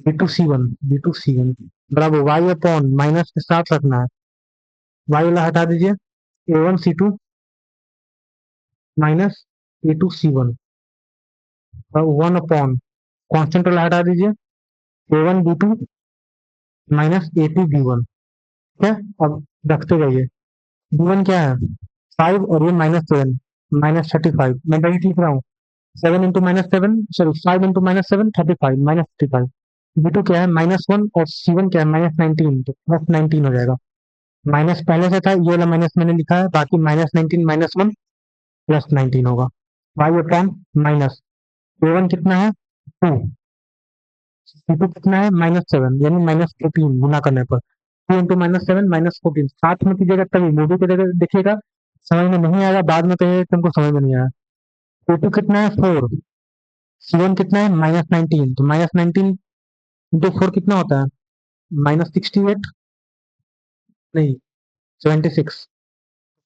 b2 c1 बराबर वाई अपॉन, माइनस के साथ रखना है, वाई वाला हटा दीजिए, a1 c2 minus a2 c1 और 1 अपॉन, कॉन्स्टेंट वाला हटा दीजिए, a1 b2 minus a2 b1। ठीक है, अब रखते जाइए, b1 क्या है 5 और ये -7, -35, मैं डायरेक्ट लिख रहा हूँ 7 इंटू -7 सॉरी 5 इंटू -7 35 -35। b2 क्या है -1 और c1 क्या है -19, तो +19 हो जाएगा। माइनस पहले से था, ये वाला माइनस मैंने लिखा है, बाकी -19 -1 +19 होगा। वाई अपॉन माइनस, a1 कितना है 2, c2 कितना है -7 यानी -14 गुना करने पर, 2 इंटू -7 -14, साथ में कीजिएगा तभी मूवी को देखिएगा, समझ में नहीं आएगा, बाद में कहिए तुमको समझ में नहीं आया। a2 कितना है 4, c1 कितना है -19, तो -19 इंटू 4 कितना होता है -68, नहीं 76,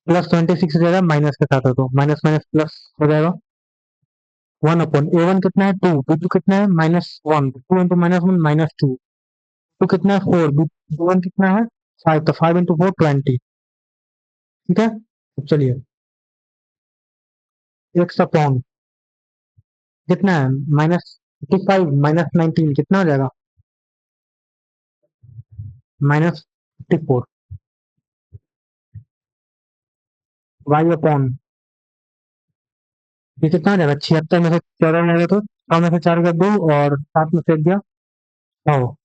+26 हो जाएगा, माइनस के साथ हो तो माइनस माइनस प्लस हो जाएगा। 1 अपॉन a1 कितना है 2, b2 कितना है -1, 2 इंटू -1 -2, टू कितना है 4, b1 कितना है 5, तो 5 इंटू 4 20। ठीक है, तो चलिए एक्स अपॉन कितना है -55 -19 कितना हो जाएगा -54। वाई अपॉन ये कितना हो जाएगा 76 में से 14 हो जाएगा, तो 6 में से 4 गया 2 और 7 में से 1 गया 6,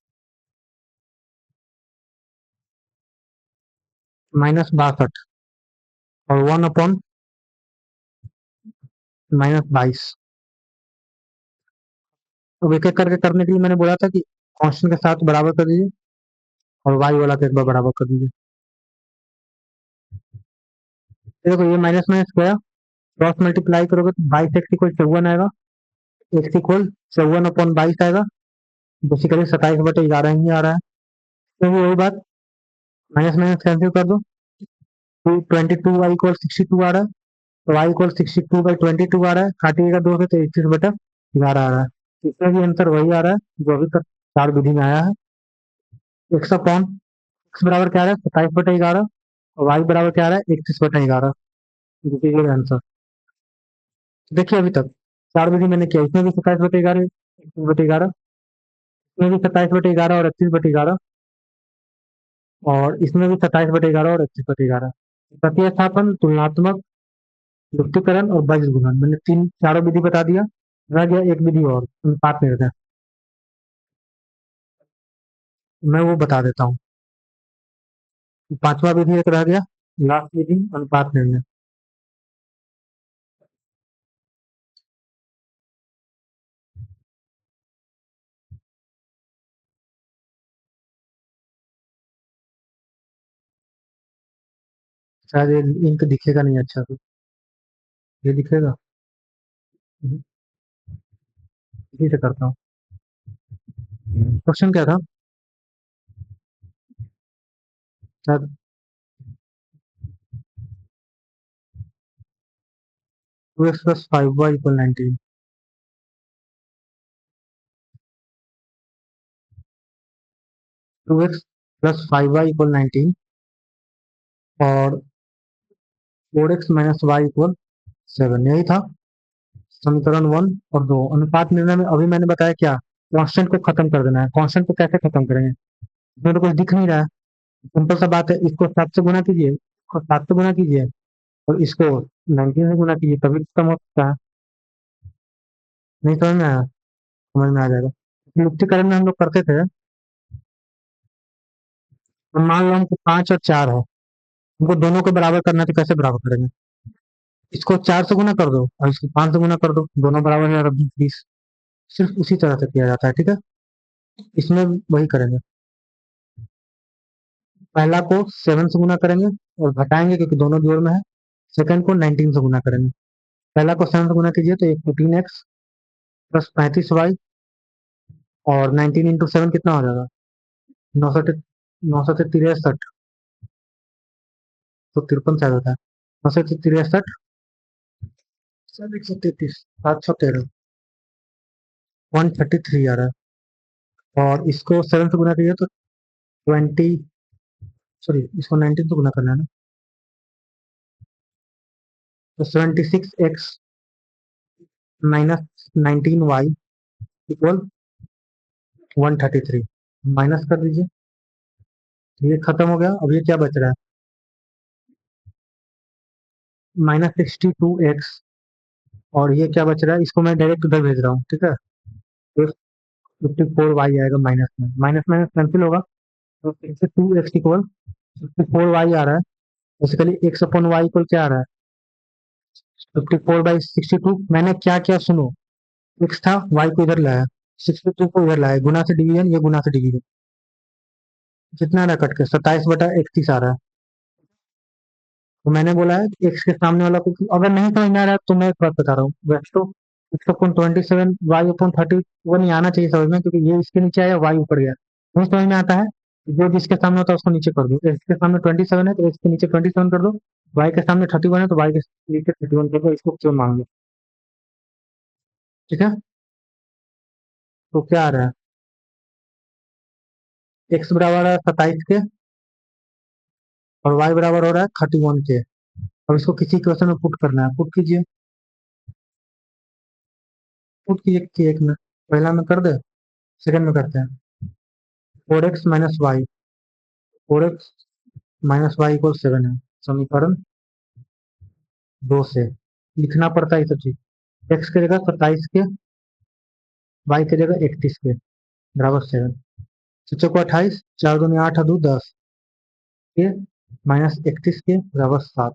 -62 और 1 अपॉन -22। अब एक एक करके करने के लिए मैंने बोला था कि कांस्टेंट के साथ बराबर कर दीजिए और वाई वाला को एक बार बराबर कर दीजिए। ये देखो ये माइनस माइनस गया, क्रॉस मल्टीप्लाई करोगे तो 22x = 54 आएगा, x = 54 अपॉन 22 आएगा, बेसिकली 27/11 ही आ रहा है। तो वही बात, माइनस माइनस कैंसिल कर दो, 22y = 62 आ रहा है, तो y = 62/22 आ रहा है, काटिएगा 2 से तो 31/11 आ रहा है। इसमें भी आंसर वही आ रहा है जो अभी तक 4 विधि में आया है। एक्स अपॉन एक्स बराबर क्या आ रहा है 27/11 और वाई बराबर क्या आ रहा है 31/11। देखिए आंसर, देखिए अभी तक 4 विधि मैंने किया, इसमें भी 27/11, 31/11, इसमें भी 27/11 और 31/11, और इसमें भी 27/11 और 31/11। प्रतिस्थापन, तुलनात्मक, युक्तिकरण और वज्र गुणन, मैंने तीन चारों विधि बता दिया। रह गया एक विधि और, अनुपात निर्णय, मैं वो बता देता हूँ। पांचवा विधि एक रह गया, लास्ट विधि अनुपात निर्णय। शायद ये इंक दिखेगा नहीं अच्छा से। ये दिखेगा, इसी से करता हूँ। क्वेश्चन क्या था शायद? 2x plus 5y equal 19। 2x plus 5y equal 19 और 4x minus y equal 7, यही था समीकरण 1 और 2। अनुपात निर्णय में अभी मैंने बताया क्या, कांस्टेंट को खत्म कर देना है। कांस्टेंट को कैसे खत्म करेंगे, इसमें तो कुछ दिख नहीं रहा है, सिंपल सा बात है, इसको 7 से गुना कीजिए, इसको 7 से गुना कीजिए और इसको 19 से गुना कीजिए, तभी खत्म हो सकता है। नहीं समझ में आया? समझ में आ जाएगा। मुक्तिकरण में हम लोग करते थे, तो मान लो हमको 5 और 4 है, हमको दोनों को बराबर करना है, तो कैसे बराबर करेंगे? इसको 4 से गुना कर दो और इसको 5 से गुना कर दो, दोनों बराबर है, 20। सिर्फ उसी तरह से किया जाता है, ठीक है। इसमें वही करेंगे, पहला को 7 से गुना करेंगे और घटाएंगे क्योंकि दोनों जोड़ में है, सेकंड को 19 से गुना करेंगे। पहला को 7 से गुना कीजिए तो 14x प्लस 35y और 19 इंटू 7 कितना हो जाएगा, 900, 963, तो 53 शायद होता है, 963, 133, 713, 133 आ रहा है। और इसको 7 से गुना कीजिए तो 20, सॉरी इसको 19 से गुना करना है ना, तो 76x minus 19y equal 133, minus कर दीजिए, ये खत्म हो गया। अब ये क्या बच रहा है, -62x, और ये क्या बच रहा है, इसको मैं डायरेक्ट उधर भेज रहा हूँ, ठीक है। तो 54y आएगा, माइनस में माइनस माइनस कैंसिल होगा, तो 2x इक्वल 54y आ रहा है। Basically x upon y equal क्या आ रहा है, 54/62। मैंने क्या किया सुनो, एक्स था, वाई को इधर लाया, 62 को इधर लाया, गुना से डिवीजन, ये गुना से डिवीजन, कितना आ रहा है कट के, 27/31 आ रहा है। तो मैंने बोला है कि एक्स के सामने वाला को, अगर नहीं समझ में आ रहा है तो मैं एक बात बता रहा हूँ, वैसे तो एक्स अपॉन 27 वाई अपॉन 31 आना चाहिए समझ में, क्योंकि ये इसके नीचे आया, वाई ऊपर गया, नहीं समझ में आता है, जो जिसके सामने होता है उसको नीचे कर दो। एक्स के सामने 27 है तो एक्स के नीचे 27 कर दो, वाई के सामने 31 है तो वाई के नीचे 31 कर दो, इसको क्यों मांग लो, ठीक है। तो क्या आ रहा है, एक्स बराबर है 27 के और वाई बराबर हो रहा है 31 के। अब इसको किसी क्वेश्चन में पुट करना है, पुट कीजिए, पुट कीजिए कि एक में, पहला में कर दे, सेकंड में करते हैं। 4x minus y, 4x minus y equal 7 है, समीकरण 2 से लिखना पड़ता है ये सब चीज। एक्स की जगह 27 के, वाई की जगह 31 के, बराबर 7, सोचो को 28, 4 दूनी 8 दो 10 के माइनस 31 के बराबर 7।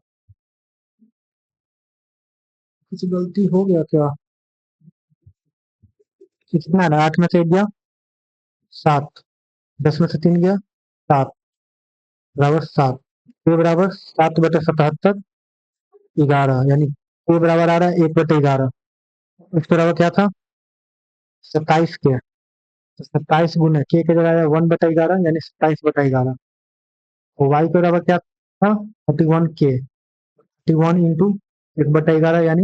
कुछ गलती हो गया क्या, कितना रहा, 8 में से 1 गया 7, 10 में से 3 गया 7, बराबर 7, के बराबर 7/77, 11, यानी के बराबर आ रहा है 1/11। इसके बराबर क्या था, 27 के, तो 27 गुना के जगह आया 1/11, यानी 27/11। और वाई के बराबर क्या था, 31 के, 31 इंटू 1/11 यानी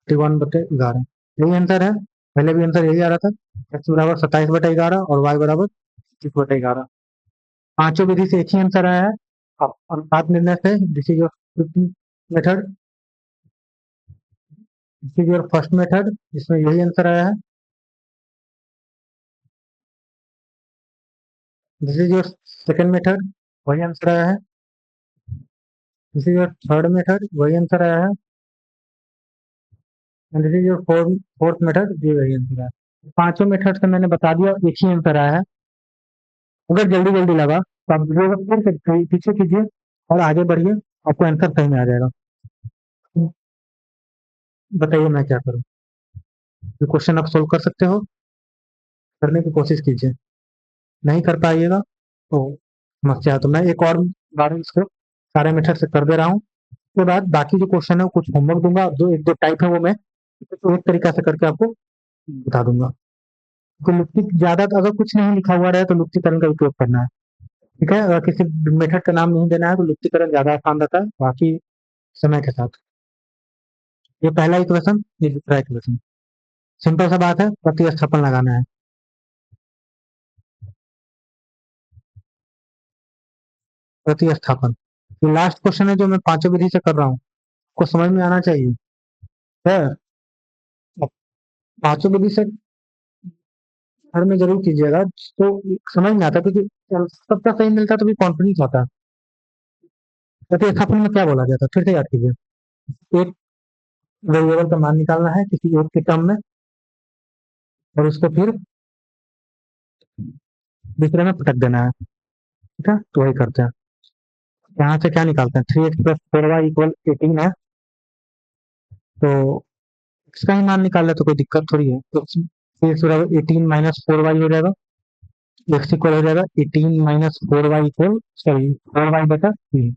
31/11, यही आंसर है। पहले भी आंसर यही आ रहा था, एक्स बराबर 27/11 और वाई बराबर 21/11। पांचों विधि से एक ही आंसर आया है। अब अनुपात निर्णय से, this is your method, this is your first method, जिसमें यही आंसर आया है। This is your second method, वही आंसर आया है। This is your third method, वही आंसर आया है। And this is your fourth method, ये वही आंसर आया है। पांचों मेथड से मैंने बता दिया, एक ही आंसर आया है। अगर जल्दी जल्दी लगा तो आप वीडियो को फिर से पीछे कीजिए और आगे बढ़िए, आपको आंसर सही में आ जाएगा। बताइए मैं क्या करूं, ये क्वेश्चन आप सोल्व कर सकते हो, करने की कोशिश कीजिए, नहीं कर पाइएगा तो समस्या है। तो मैं एक और बार इसको सारे मेथड से कर दे रहा हूँ, उसके बाद बाकी जो क्वेश्चन है वो कुछ होमवर्क दूंगा, जो एक दो टाइप है वो मैं तो एक तरीका से करके आपको बता दूंगा। तो लुप्ति ज्यादा अगर कुछ नहीं लिखा हुआ रहे तो लुप्तिकरण का उपयोग करना है। ठीक है, अगर किसी मेथड का नाम नहीं देना है तो लुप्तिकरण ज्यादा आसान रहता है बाकी समय के साथ। ये पहला इक्वेशन, ये दूसरा इक्वेशन, सिंपल सा बात है, प्रतिस्थापन लगाना है। प्रतिस्थापन, ये लास्ट क्वेश्चन है जो मैं पांचों विधि से कर रहा हूँ, आपको समझ में आना चाहिए है। अब पांचों विधि से हर में जरूर कीजिएगा तो समझ में आता है, क्योंकि सबका सही मिलता है तो भी कॉन्फिडेंस आता है। प्रतिस्थापन में क्या बोला गया था, फिर से याद कीजिए। एक वेरिएबल का मान निकालना है किसी एक के टर्म में, और उसको फिर दूसरे में पटक देना है। ठीक है, तो वही करते हैं। यहाँ से क्या निकालते हैं, 3x + 4y = 18 है, तो इसका ही मान निकाल ले तो कोई दिक्कत थोड़ी है। तो 3x = 18 - 4y हो जाएगा, एक्स इक्वल हो जाएगा 18 - 4y equal, sorry 4y/3।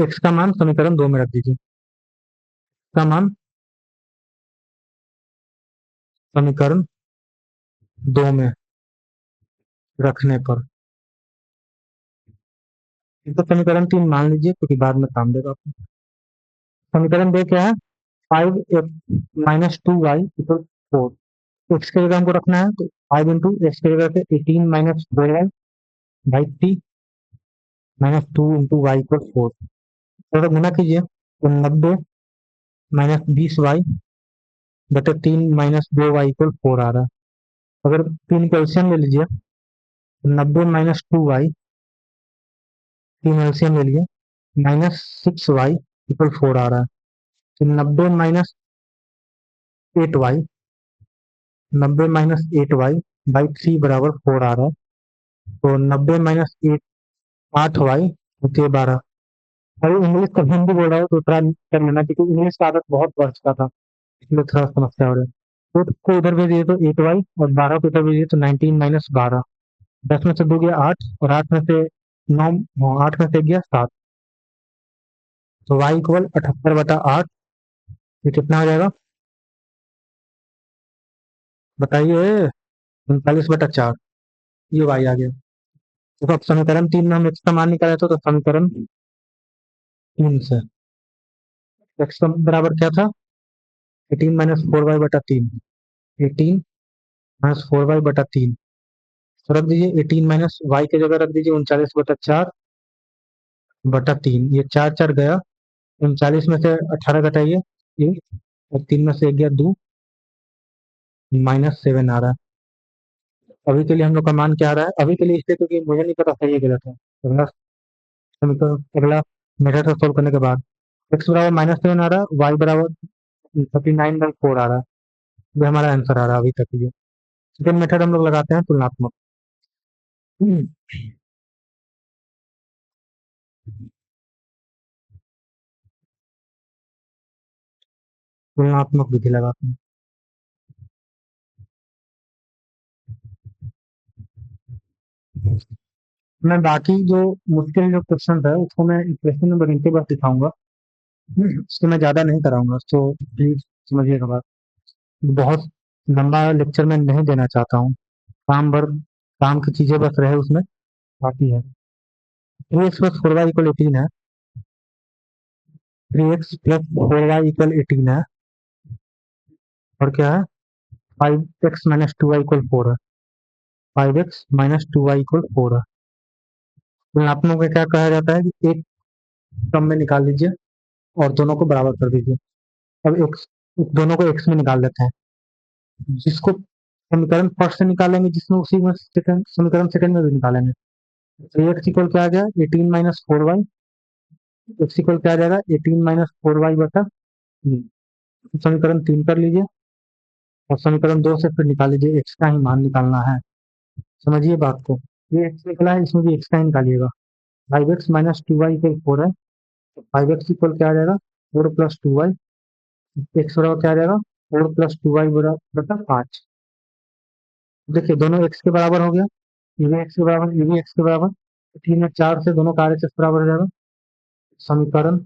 X का मान समीकरण 2 में रख दीजिए, का मान समीकरण 2 में रखने पर, तो समीकरण 3 मान लीजिए क्योंकि बाद में काम देगा आपको। समीकरण 2 क्या है, 5x - 2y = 4। एक्स की जगह हमको रखना है तो 5 × x की जगह पे 18 - 4y/3 -2 × y = 4। थोड़ा गुना कीजिए तो 90 - 20y/3 -2y = 4 आ रहा है। अगर तीन का एलसीएम ले लीजिए तो 90 - 2y, तीन एलसीएम ले लिए, -6y = 4 आ रहा है। तो 90 - 8y, 90 - 8y/3 = 4 आ रहा है। तो 90 - 8, 8y होती है 12। अरे इंग्लिश का हिंदी बोल रहा हूँ तो थोड़ा कर लेना, क्योंकि इंग्लिश का आदत बहुत बढ़ चुका था, इसलिए थोड़ा समस्या हो रहा है। 8 को इधर भेज दिए तो 8y, और 12 को इधर भेज दिए तो 19 - 12। 10 में से 2 गया 8, और 8 में से 9, 8 में से गया 7, तो y = 78/8। ये कितना हो जाएगा बताइए, 39/4, ये y आ गया। तो अब समीकरण 3 में हम x का मान निकाले तो समीकरण 3 से x का बराबर क्या था, 18 - 4y/3, 18 - 4y/3, तो रख दीजिए 18 - y की जगह रख दीजिए 39/4/3। ये 4 4 गया, 39 में से 18 घटाइए 1, और 3 में से 1 गया 2, -7 आ रहा है। अभी के लिए हम लोग का मान क्या आ रहा है, अभी के लिए इसलिए क्योंकि मुझे नहीं पता सही है गलत है। अगला समीकरण, अगला मेथड से सोल्व करने के बाद x बराबर -7 आ रहा है, y बराबर 39/4 आ रहा है। ये हमारा आंसर आ रहा है अभी तक ये। सेकेंड मेथड हम लोग लगाते हैं तुलनात्मक। तुलनात्मक विधि लगाते हैं। मैं बाकी जो मुश्किल जो क्वेश्चन है उसको मैं क्वेश्चन नंबर इनके बस दिखाऊंगा, उसको मैं ज्यादा नहीं कराऊंगा, तो प्लीज समझिएगा बात। बहुत लंबा लेक्चर मैं नहीं देना चाहता हूँ, काम भर काम की चीजें बस रहे उसमें, बाकी है। 3x + 4y = 18 है, 3x + 4y = 18 है, और क्या है, 5x - 2y = 4 है, 5x - 2y = 4 है। तुलनात्मक में क्या कहा जाता है कि एक टर्म में निकाल लीजिए और दोनों को बराबर कर दीजिए। अब x, दोनों को x में निकाल लेते हैं, जिसको समीकरण फर्स्ट से निकालेंगे जिसमें उसी में सेकंड समीकरण सेकंड में भी निकालेंगे। तो एक्स इक्वल क्या आ गया, 18 - 4y, एक्स इक्वल क्या आ जाएगा, 18 - 4y/3। समीकरण 3 कर लीजिए, और समीकरण 2 से फिर निकाल लीजिए, एक्स का ही मान निकालना है। समझिए बात को, ये एक्स निकला है, इसमें भी एक्स का ही निकालिएगा। 5x - 2y = 4 है, तो 5x इक्वल क्या आ जाएगा, 4 + 2y, एक्स बराबर क्या आ जाएगा, 4 + 2y = 5। देखिए दोनों एक्स के बराबर हो गया, ये भी एक्स के बराबर, ये भी एक्स के बराबर, तो 3 और 4 से दोनों का RHS बराबर हो जाएगा। समीकरण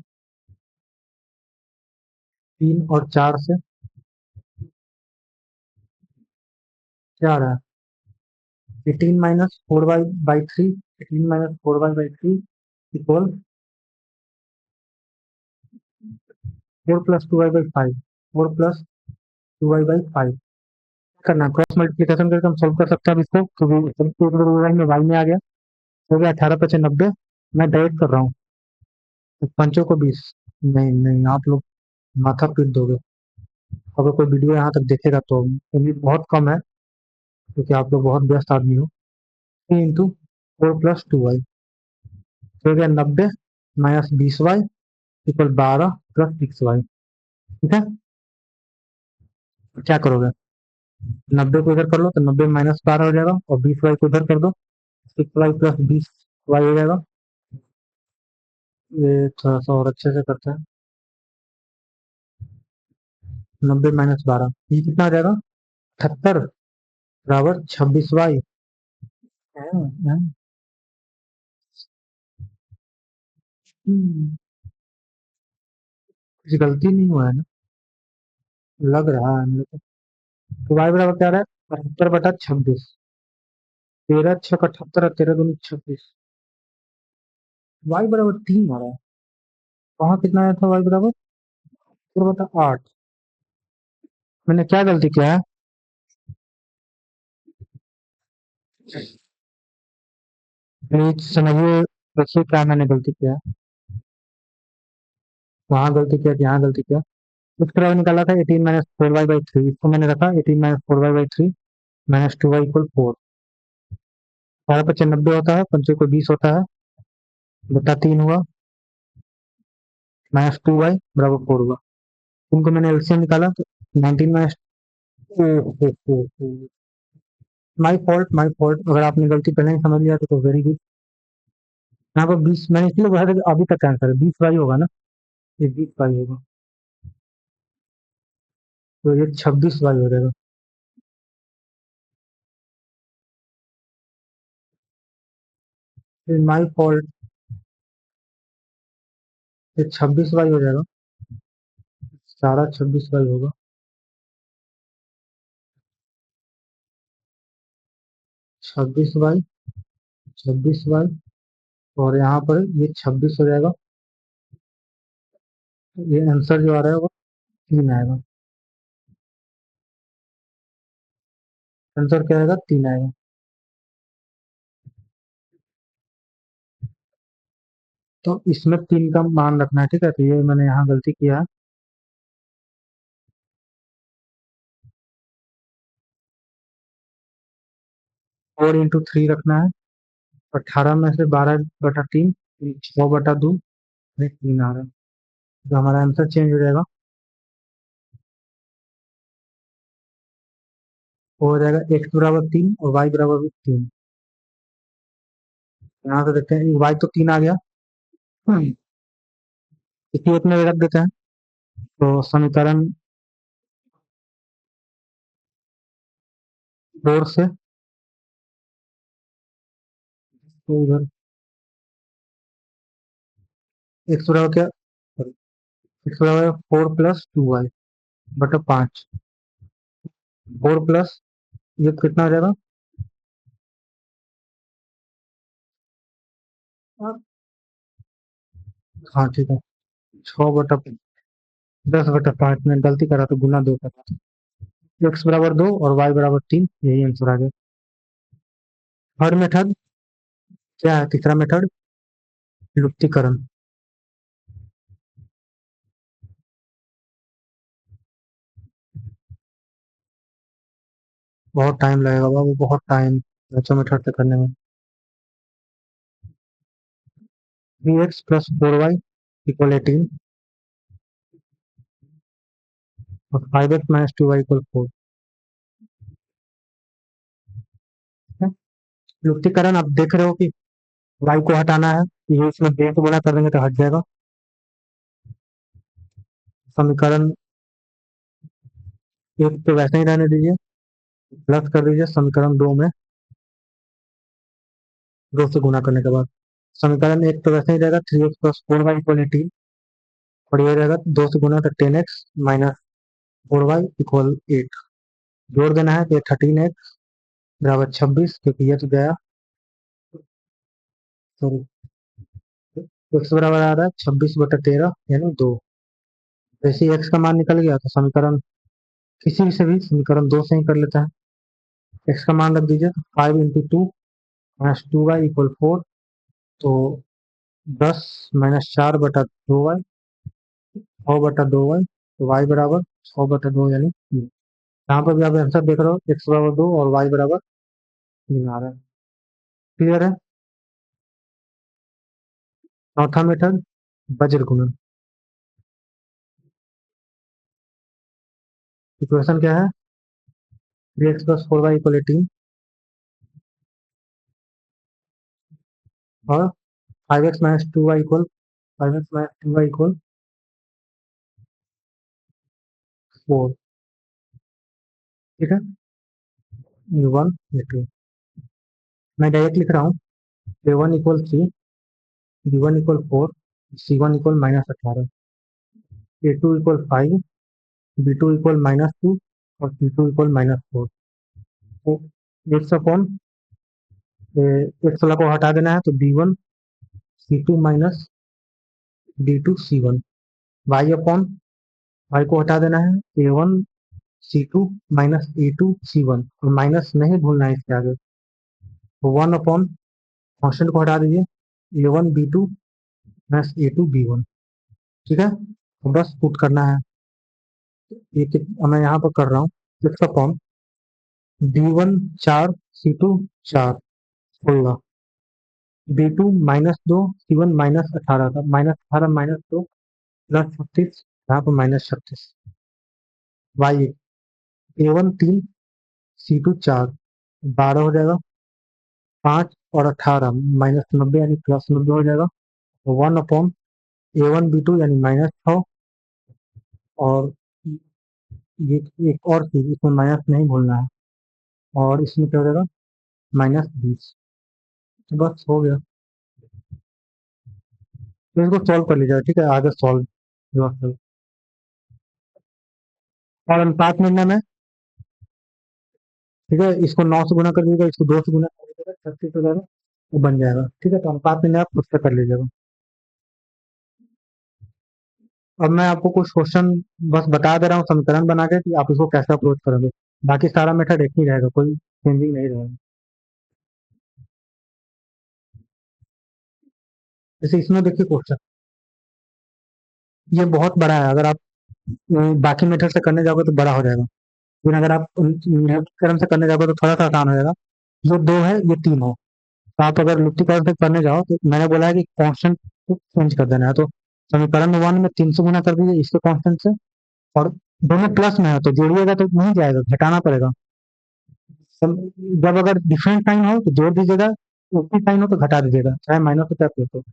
3 और 4 से क्या आ रहा है? 18 minus 4y/3, 18 minus 4y/3 equal 4 plus 2y/5, 4 plus 2y/5 करना, क्रॉस मल्टीप्लिकेशन करके हम सॉल्व कर सकते हैं अब इसको, क्योंकि में वाई में आ गया। हो गया 18×5 90। मैं डायरेक्ट कर रहा हूँ, तो पंचों को 20। नहीं नहीं, आप लोग माथा पीट दोगे अगर कोई वीडियो यहाँ तक देखेगा तो। ये बहुत कम है क्योंकि आप लोग बहुत व्यस्त आदमी हो। 3 × 4 + 2y हो गया 90 माइनस 20y इक्वल 12 + 6y। ठीक है, क्या करोगे? 90 को इधर कर लो तो 90 माइनस 12 हो जाएगा, और 20y को इधर कर दो, 6y + 20y हो जाएगा। ये थोड़ा सा और अच्छे से करते हैं। 90 माइनस 12 ये कितना हो जाएगा? 78 बराबर 26y। कुछ गलती नहीं हुआ है ना? लग रहा है मेरे को। तो y बराबर क्या आ रहा है? 78/26। 13×6 = 78 और 13×2 = 26। y बराबर 3 आ रहा है। वहां कितना आया था y बराबर? 4/8। मैंने क्या गलती किया है? प्लीज समझिए, देखिए क्या मैंने गलती किया है। वहां गलती किया, यहाँ गलती किया। कुछ तरह निकाला था 18 - 4y/3, इसको मैंने रखा 18 - 4y/3 -2y = 4। 12×5 90 होता है, पंचे को 20 होता है, बटा 3 हुआ, -2y बराबर 4 हुआ। उनको मैंने एलसीएम निकाला तो 19 minus, my fault my fault. अगर आपने गलती पहले ही समझ लिया तो वेरी गुड। यहाँ पर 20 मैंने इसलिए बोला था कि अभी तक आंसर है 20y होगा ना, ये 20y होगा, तो ये 26y हो जाएगा। माई फॉल्ट, ये 26y हो जाएगा, सारा 26y होगा। 26y, 26y, और यहाँ पर ये 26 हो जाएगा। ये आंसर जो आ रहा है वो 3 आएगा। आंसर क्या आएगा? 3 आएगा। तो इसमें 3 का मान रखना है, ठीक है? तो ये मैंने यहाँ गलती किया है। 4 × 3 रखना है। 18 में से 12/3, 6/2, 3 आ रहा है, तो हमारा आंसर चेंज हो जाएगा। वो हो जाएगा x बराबर 3 और y बराबर भी 3। यहाँ से देखते हैं y तो 3 आ गया, इसी एक में रख देते हैं। तो समीकरण 4 से, तो उधर x बराबर क्या? x बराबर 4 + 2y/5। 4 प्लस ये कितना हो जाएगा? हाँ ठीक है, 6/10/5 में गलती करा तो गुना 2 करा। x बराबर 2 और y बराबर 3, यही आंसर आ गया। थर्ड मेथड क्या है? तीसरा मेथड लुप्तीकरण। बहुत टाइम लगेगा बाबू, बहुत टाइम बच्चों मेथड से करने में। 3x + 4y = 18 और 5x - 2y = 4। लुप्तीकरण आप देख रहे हो कि y को हटाना है, ये इसमें बे से गुणा कर देंगे तो हट जाएगा। समीकरण 1 तो वैसे ही रहने दीजिए, प्लस कर दीजिए समीकरण 2 में, 2 से गुणा करने के बाद। समीकरण 1 तो वैसे ही रहेगा, 3x + 4y = 18 और ये रहेगा 2 से गुना तो 10x माइनस 4y इक्वल 8। जोड़ देना है तो 13x बराबर 26, क्योंकि ये तो गया, सॉरी, x बराबर आ रहा है 26/13 यानी 2। जैसे ही x का मान निकल गया तो समीकरण किसी भी से भी समीकरण 2 से ही कर लेता है। x का मान रख दीजिए, 5 × 2 माइनस 2y इक्वल 4, तो 10 माइनस 4/2y 6/2y, तो y बराबर 6/2 यानी 3। यहाँ पर भी आप आंसर देख रहे हो, x बराबर 2 और y बराबर 3 आ रहा है। क्लियर है। चौथा मेथड वज्र गुणन। इक्वेशन क्या है, 3x + 4y = 18 और 5x - 2y = 4। ठीक है, ये 1 ये 2। मैं डायरेक्ट लिख रहा हूँ, a1 = 3, b1 = 4, c1 = -18, a2 = 5, b2 = -2 और c2 = -4। तो एक्स अपॉन एक्स वाला को हटा देना है, तो b1 c2 minus d2 c1। Y upon Y को हटा देना है, a1 c2 minus a2 c1, और माइनस नहीं भूलना है इसके आगे। तो 1 अपॉन कॉन्स्टेंट को हटा दीजिए, a1 b2 minus a2 b1। ठीक है, तो बस पुट करना है। मैं यहाँ पर कर रहा हूँ, x upon b1 4 c2 4 16, b2 -2 c1 -18 था, -18 -2 +36, यहाँ पर -36। वाई a1 3 c2 4 12 हो जाएगा, 5 और 18 -90 यानी +90 हो जाएगा। तो 1 अपॉन a1 b2 यानी -6, और ये एक और चीज, इसमें माइनस नहीं भूलना है, और इसमें क्या हो जाएगा -20। तो बस हो गया। तो इसको सॉल्व कर लीजिएगा, ठीक है, आगे सॉल्व। और अनुपात मिलने में, ठीक है, इसको 9 से गुना कर दीजिएगा, इसको 2 से गुना कर दीजिएगा, 36 हो जाएगा, वो बन जाएगा। ठीक है, तो अनुपात मिलने आप खुद से कर लीजिएगा। अब मैं आपको कुछ क्वेश्चन बस बता दे रहा हूँ समीकरण बना के, कि आप इसको कैसे अप्रोच करोगे। बाकी सारा मेथड एक ही रहेगा, कोई चेंजिंग नहीं रहेगा। जैसे इसमें देखिए क्वेश्चन, ये बहुत बड़ा है, अगर आप बाकी मेथड से करने जाओगे तो बड़ा हो जाएगा, लेकिन अगर आप क्रम से करने जाओगे तो थोड़ा सा आसान हो जाएगा। जो 2 है ये 3 है, तो आप अगर लुप्तीकरण से करने जाओ तो मैंने बोला है कि कांस्टेंट को चेंज कर देना है। तो समीकरण 1 में 3 से गुना कर दीजिए इसके कांस्टेंट से, और दोनों प्लस में है तो जोड़िएगा तो नहीं जाएगा, घटाना पड़ेगा। जब अगर डिफरेंट साइन हो तो जोड़ दीजिएगा, उसी साइन हो तो घटा दीजिएगा, चाहे माइनस हो चाहे प्लस हो।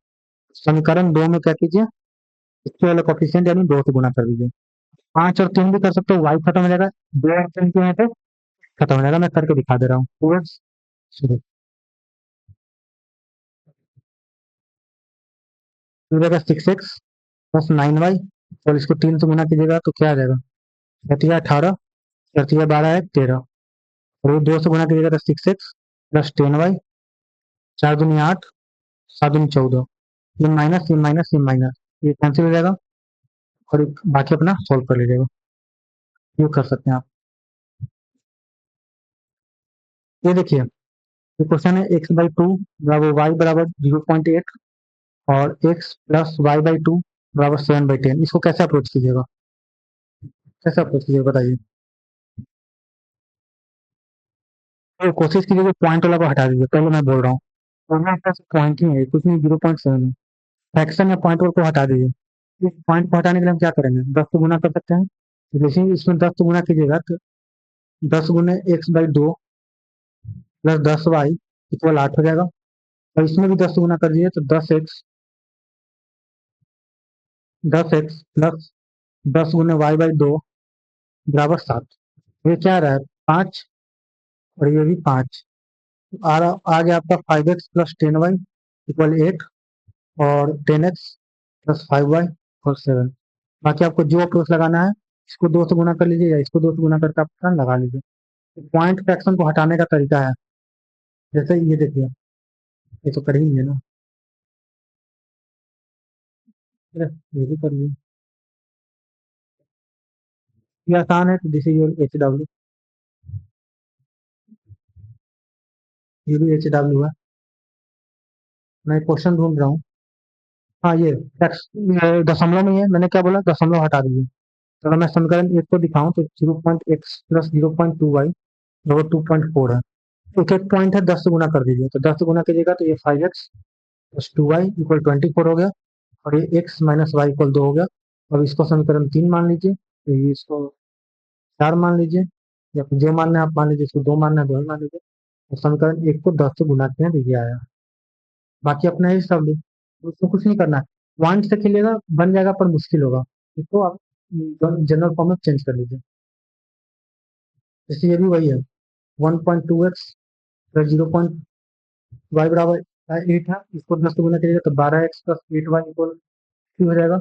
समीकरण 2 में क्या कीजिए, इसके वाले कोफिशिएंट यानी 2 से गुना कर दीजिए। 5 और 3 भी कर सकते हो, वाई खत्म हो जाएगा, 2 और 3 क्यों है तो खत्म हो जाएगा। मैं करके दिखा दे रहा हूँ, शुरू जाएगा 6x + 9y, और इसको 3 से गुना कीजिएगा तो क्या आ जाएगा, 18, 12 है 13, और 2 से गुना कीजिएगा तो 6x + 10y, 4 दूनी 8, 7 दूनी 14, ये माइनस ये माइनस ये माइनस, ये कैंसिल हो जाएगा, और बाकी अपना सॉल्व कर लीजिएगा। ये कर सकते हैं आप। ये देखिए, ये क्वेश्चन है, x/2 बराबर y बराबर 0.8 और x + y/2 बराबर 7/10। इसको कैसे अप्रोच कीजिएगा, कैसे अप्रोच कीजिएगा बताइए। तो कोशिश कीजिए कि पॉइंट वाला को हटा दीजिए, पहले मैं बोल रहा हूँ, और मेरे पास पॉइंट ही है, कुछ नहीं, 0.7 है। फ्रैक्शन या पॉइंट को हटा दीजिए। इस पॉइंट को हटाने के लिए हम क्या करेंगे, 10 से गुना कर सकते हैं। जैसे ही इसमें 10 से गुना कीजिएगा तो 10 गुने x/2 + 10y = 8 हो जाएगा, और इसमें भी 10 से गुना कर दीजिए तो 10x प्लस 10 गुने y/2 बराबर 7। ये क्या आ रहा है, 5, और ये भी 5। आ गया आपका 5x + 10y = 8, और 10x + 5y = 7। बाकी आपको जो अप्रोच लगाना है, इसको 2 से गुना कर लीजिए या इसको 2 से गुना करके आप टर्न लगा लीजिए। तो पॉइंट फ्रैक्शन को हटाने का तरीका है, जैसे ये देखिए, ये तो कर ही लिए ना, ये भी कर लिए। ये आसान है, तो this is your H W, ये भी एच डब्ल्यू है। मैं क्वेश्चन ढूंढ रहा हूँ। हाँ, ये दशमलव में है, मैंने क्या बोला, दशमलव हटा दीजिए। तो अगर मैं समीकरण एक को दिखाऊं तो 0.x प्लस 0.2y बराबर 2.4 है। एक एक पॉइंट है, 10 से गुना कर दीजिए, तो 10 से गुना कीजिएगा तो ये 5x प्लस 2y इक्वल 24 हो गया, और ये x माइनस वाई इक्वल 2 हो गया। अब इसको समीकरण 3 मान लीजिए, तो ये इसको 4 मान लीजिए, या फिर जो मानना है आप मान लीजिए, इसको 2 मानना है 2 ही मान लीजिए। तो समीकरण एक को 10 से गुना किया तो ये आया। बाकी अपना ही सब उसको कुछ नहीं करना है, पॉइंट से खेलिएगा बन जाएगा, पर मुश्किल होगा। इसको आप जनरल फॉर्म में चेंज कर लीजिए। जैसे ये भी वही है, 1.2x प्लस 0.y बराबर 8 है, इसको 10 से गुना करिएगा तो 12x प्लस 8y इक्वल 3 हो जाएगा।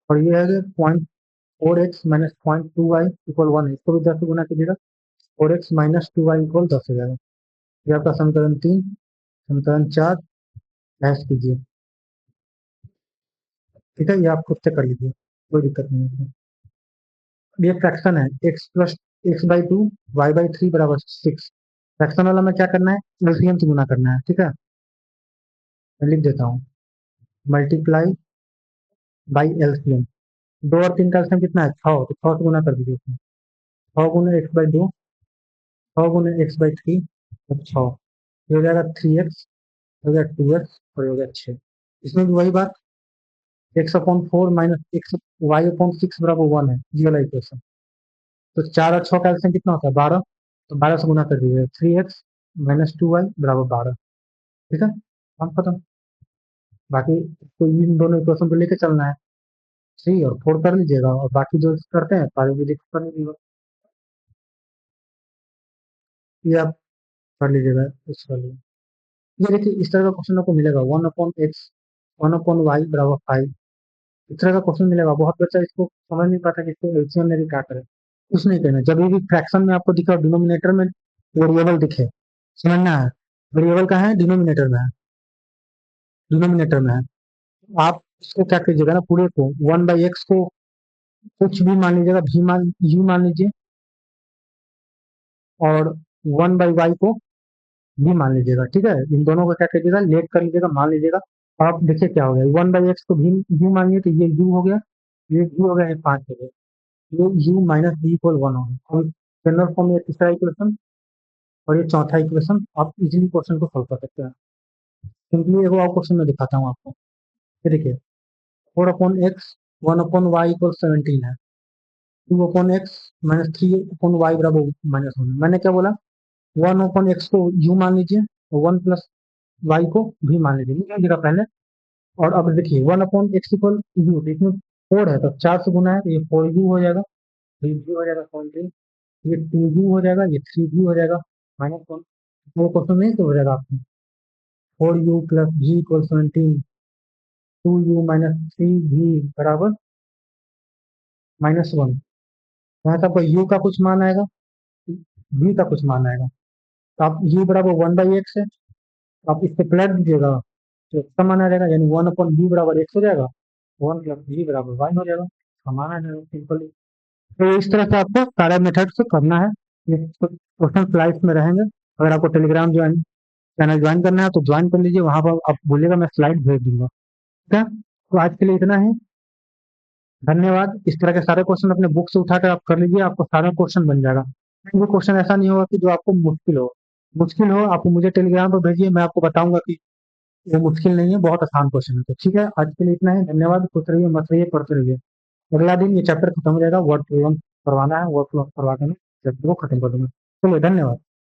और ये है 0.4x माइनस 0.2y इक्वल 1 है, इसको भी 10 से गुना कीजिएगा, 4x माइनस 2y इक्वल 10 हो जाएगा। ये आपका समीकरण 3। समीकरण 4 ऐश कीजिए, ठीक है, ये आप खुद से कर लीजिए, कोई दिक्कत नहीं है इसमें। ये फ्रैक्शन है, x/2 y/3 बराबर 6। फ्रैक्शन वाला में क्या करना है, एलसीएम से गुना करना है, ठीक है। मैं लिख देता हूँ, मल्टीप्लाई बाई एलसीएम। 2 और 3 का एलसीएम कितना है, 6, तो 6 से गुना कर दीजिए उसमें। 6 गुने x/2, 6 गुने x/3, तो 6, ये हो जाएगा 3x, हो गया 2x, और ये हो गया 6। इसमें भी वही बात, x/4 माइनस x y/6 बराबर 1 है, ये वाला इक्वेशन। तो 4 और 6 का एलसीएम कितना होता है, 12, तो 12 से गुना कर दीजिए, 3x माइनस 2y बराबर 12, ठीक है, हम खत्म। बाकी तो इन दोनों इक्वेशन को लेके चलना है, 3 और 4 कर लीजिएगा, और बाकी जो करते हैं सारे भी कर लीजिएगा, ये आप कर लीजिएगा इस वाले। ये देखिए, इस तरह का क्वेश्चन आपको मिलेगा, 1/x 1/y बराबर 5। इस तरह का क्वेश्चन मिलेगा, बहुत बच्चा इसको समझ नहीं पाता कि इसको एलसीएम में भी क्या करें। कुछ नहीं करना, जब भी फ्रैक्शन में आपको दिखे और डिनोमिनेटर में वेरिएबल दिखे, समझना है, वेरिएबल कहाँ है, डिनोमिनेटर में है, डिनोमिनेटर में है। आप इसको क्या कीजिएगा ना, पूरे को 1/x को कुछ भी मान लीजिएगा, यू मान लीजिए, और 1/y को भी मान लीजिएगा, ठीक है। इन दोनों को क्या कीजिएगा, लेट कर लीजिएगा, मान लीजिएगा। और आप देखिए क्या हो गया, 1/x को भी यू मान लिया, तो ये यू हो गया, ये यू हो गया, ये 5 हो गया, ये यू माइनस बी इक्वल 1 हो गया। और जनरल फॉर्म में तीसरा इक्वेशन, और ये चौथा इक्वेशन, आप इजीली क्वेश्चन को सॉल्व कर सकते हैं। सिंपली एक और क्वेश्चन में दिखाता हूँ आपको, ये देखिए, 4/x 1/y इक्वल 17 है, 2/x माइनस 3/y बराबर -1। मैंने क्या बोला, 1/x को यू मान लीजिए, और 1 प्लस वाई को भी मान लीजिए, लिख लीजिएगा पहले। और अब देखिए, 1/x इक्वल यू, इसमें 4 है, तो 4 से गुना है, तो ये 4u हो जाएगा, 3u हो जाएगा 17, ये 2u हो जाएगा, ये 3v हो जाएगा, -1। वो क्वेश्चन नहीं तो हो जाएगा आपको, 4u plus v equal 17, 2u minus 3v बराबर -1। यहाँ से आपको u का कुछ मान आएगा, v का कुछ मान आएगा, तो आप u बराबर 1/x है, तो आप इससे प्लस दीजिएगा, तो इसका मान आ जाएगा, यानी 1/v बराबर x हो जाएगा, 1 प्लस v बराबर y हो जाएगा, समान आ जाएगा सिंपली। तो इस तरह से आपको सारे मेथड से करना है, ये क्वेश्चन स्लाइड्स में रहेंगे। अगर आपको टेलीग्राम ज्वाइन चैनल ज्वाइन करना है तो ज्वाइन कर लीजिए, वहां पर आप बोलिएगा, मैं स्लाइड भेज दूंगा, ठीक है। तो आज के लिए इतना ही, धन्यवाद। इस तरह के सारे क्वेश्चन अपने बुक से उठाकर आप कर लीजिए, आपको सारा क्वेश्चन बन जाएगा। वो क्वेश्चन ऐसा नहीं होगा कि जो आपको मुश्किल हो आप मुझे टेलीग्राम पर भेजिए, मैं आपको बताऊंगा कि ये मुश्किल नहीं है, बहुत आसान क्वेश्चन है। तो ठीक है, आज के लिए इतना ही, धन्यवाद। खुश रहिए, मस्त रहिए, पढ़ते रहिए। अगला दिन ये चैप्टर खत्म हो जाएगा, वर्ड प्रॉब्लम करवाना है, वर्ड प्रॉब्लम करवा के मैं चैप्टर को खत्म कर दूंगा। चलिए, धन्यवाद।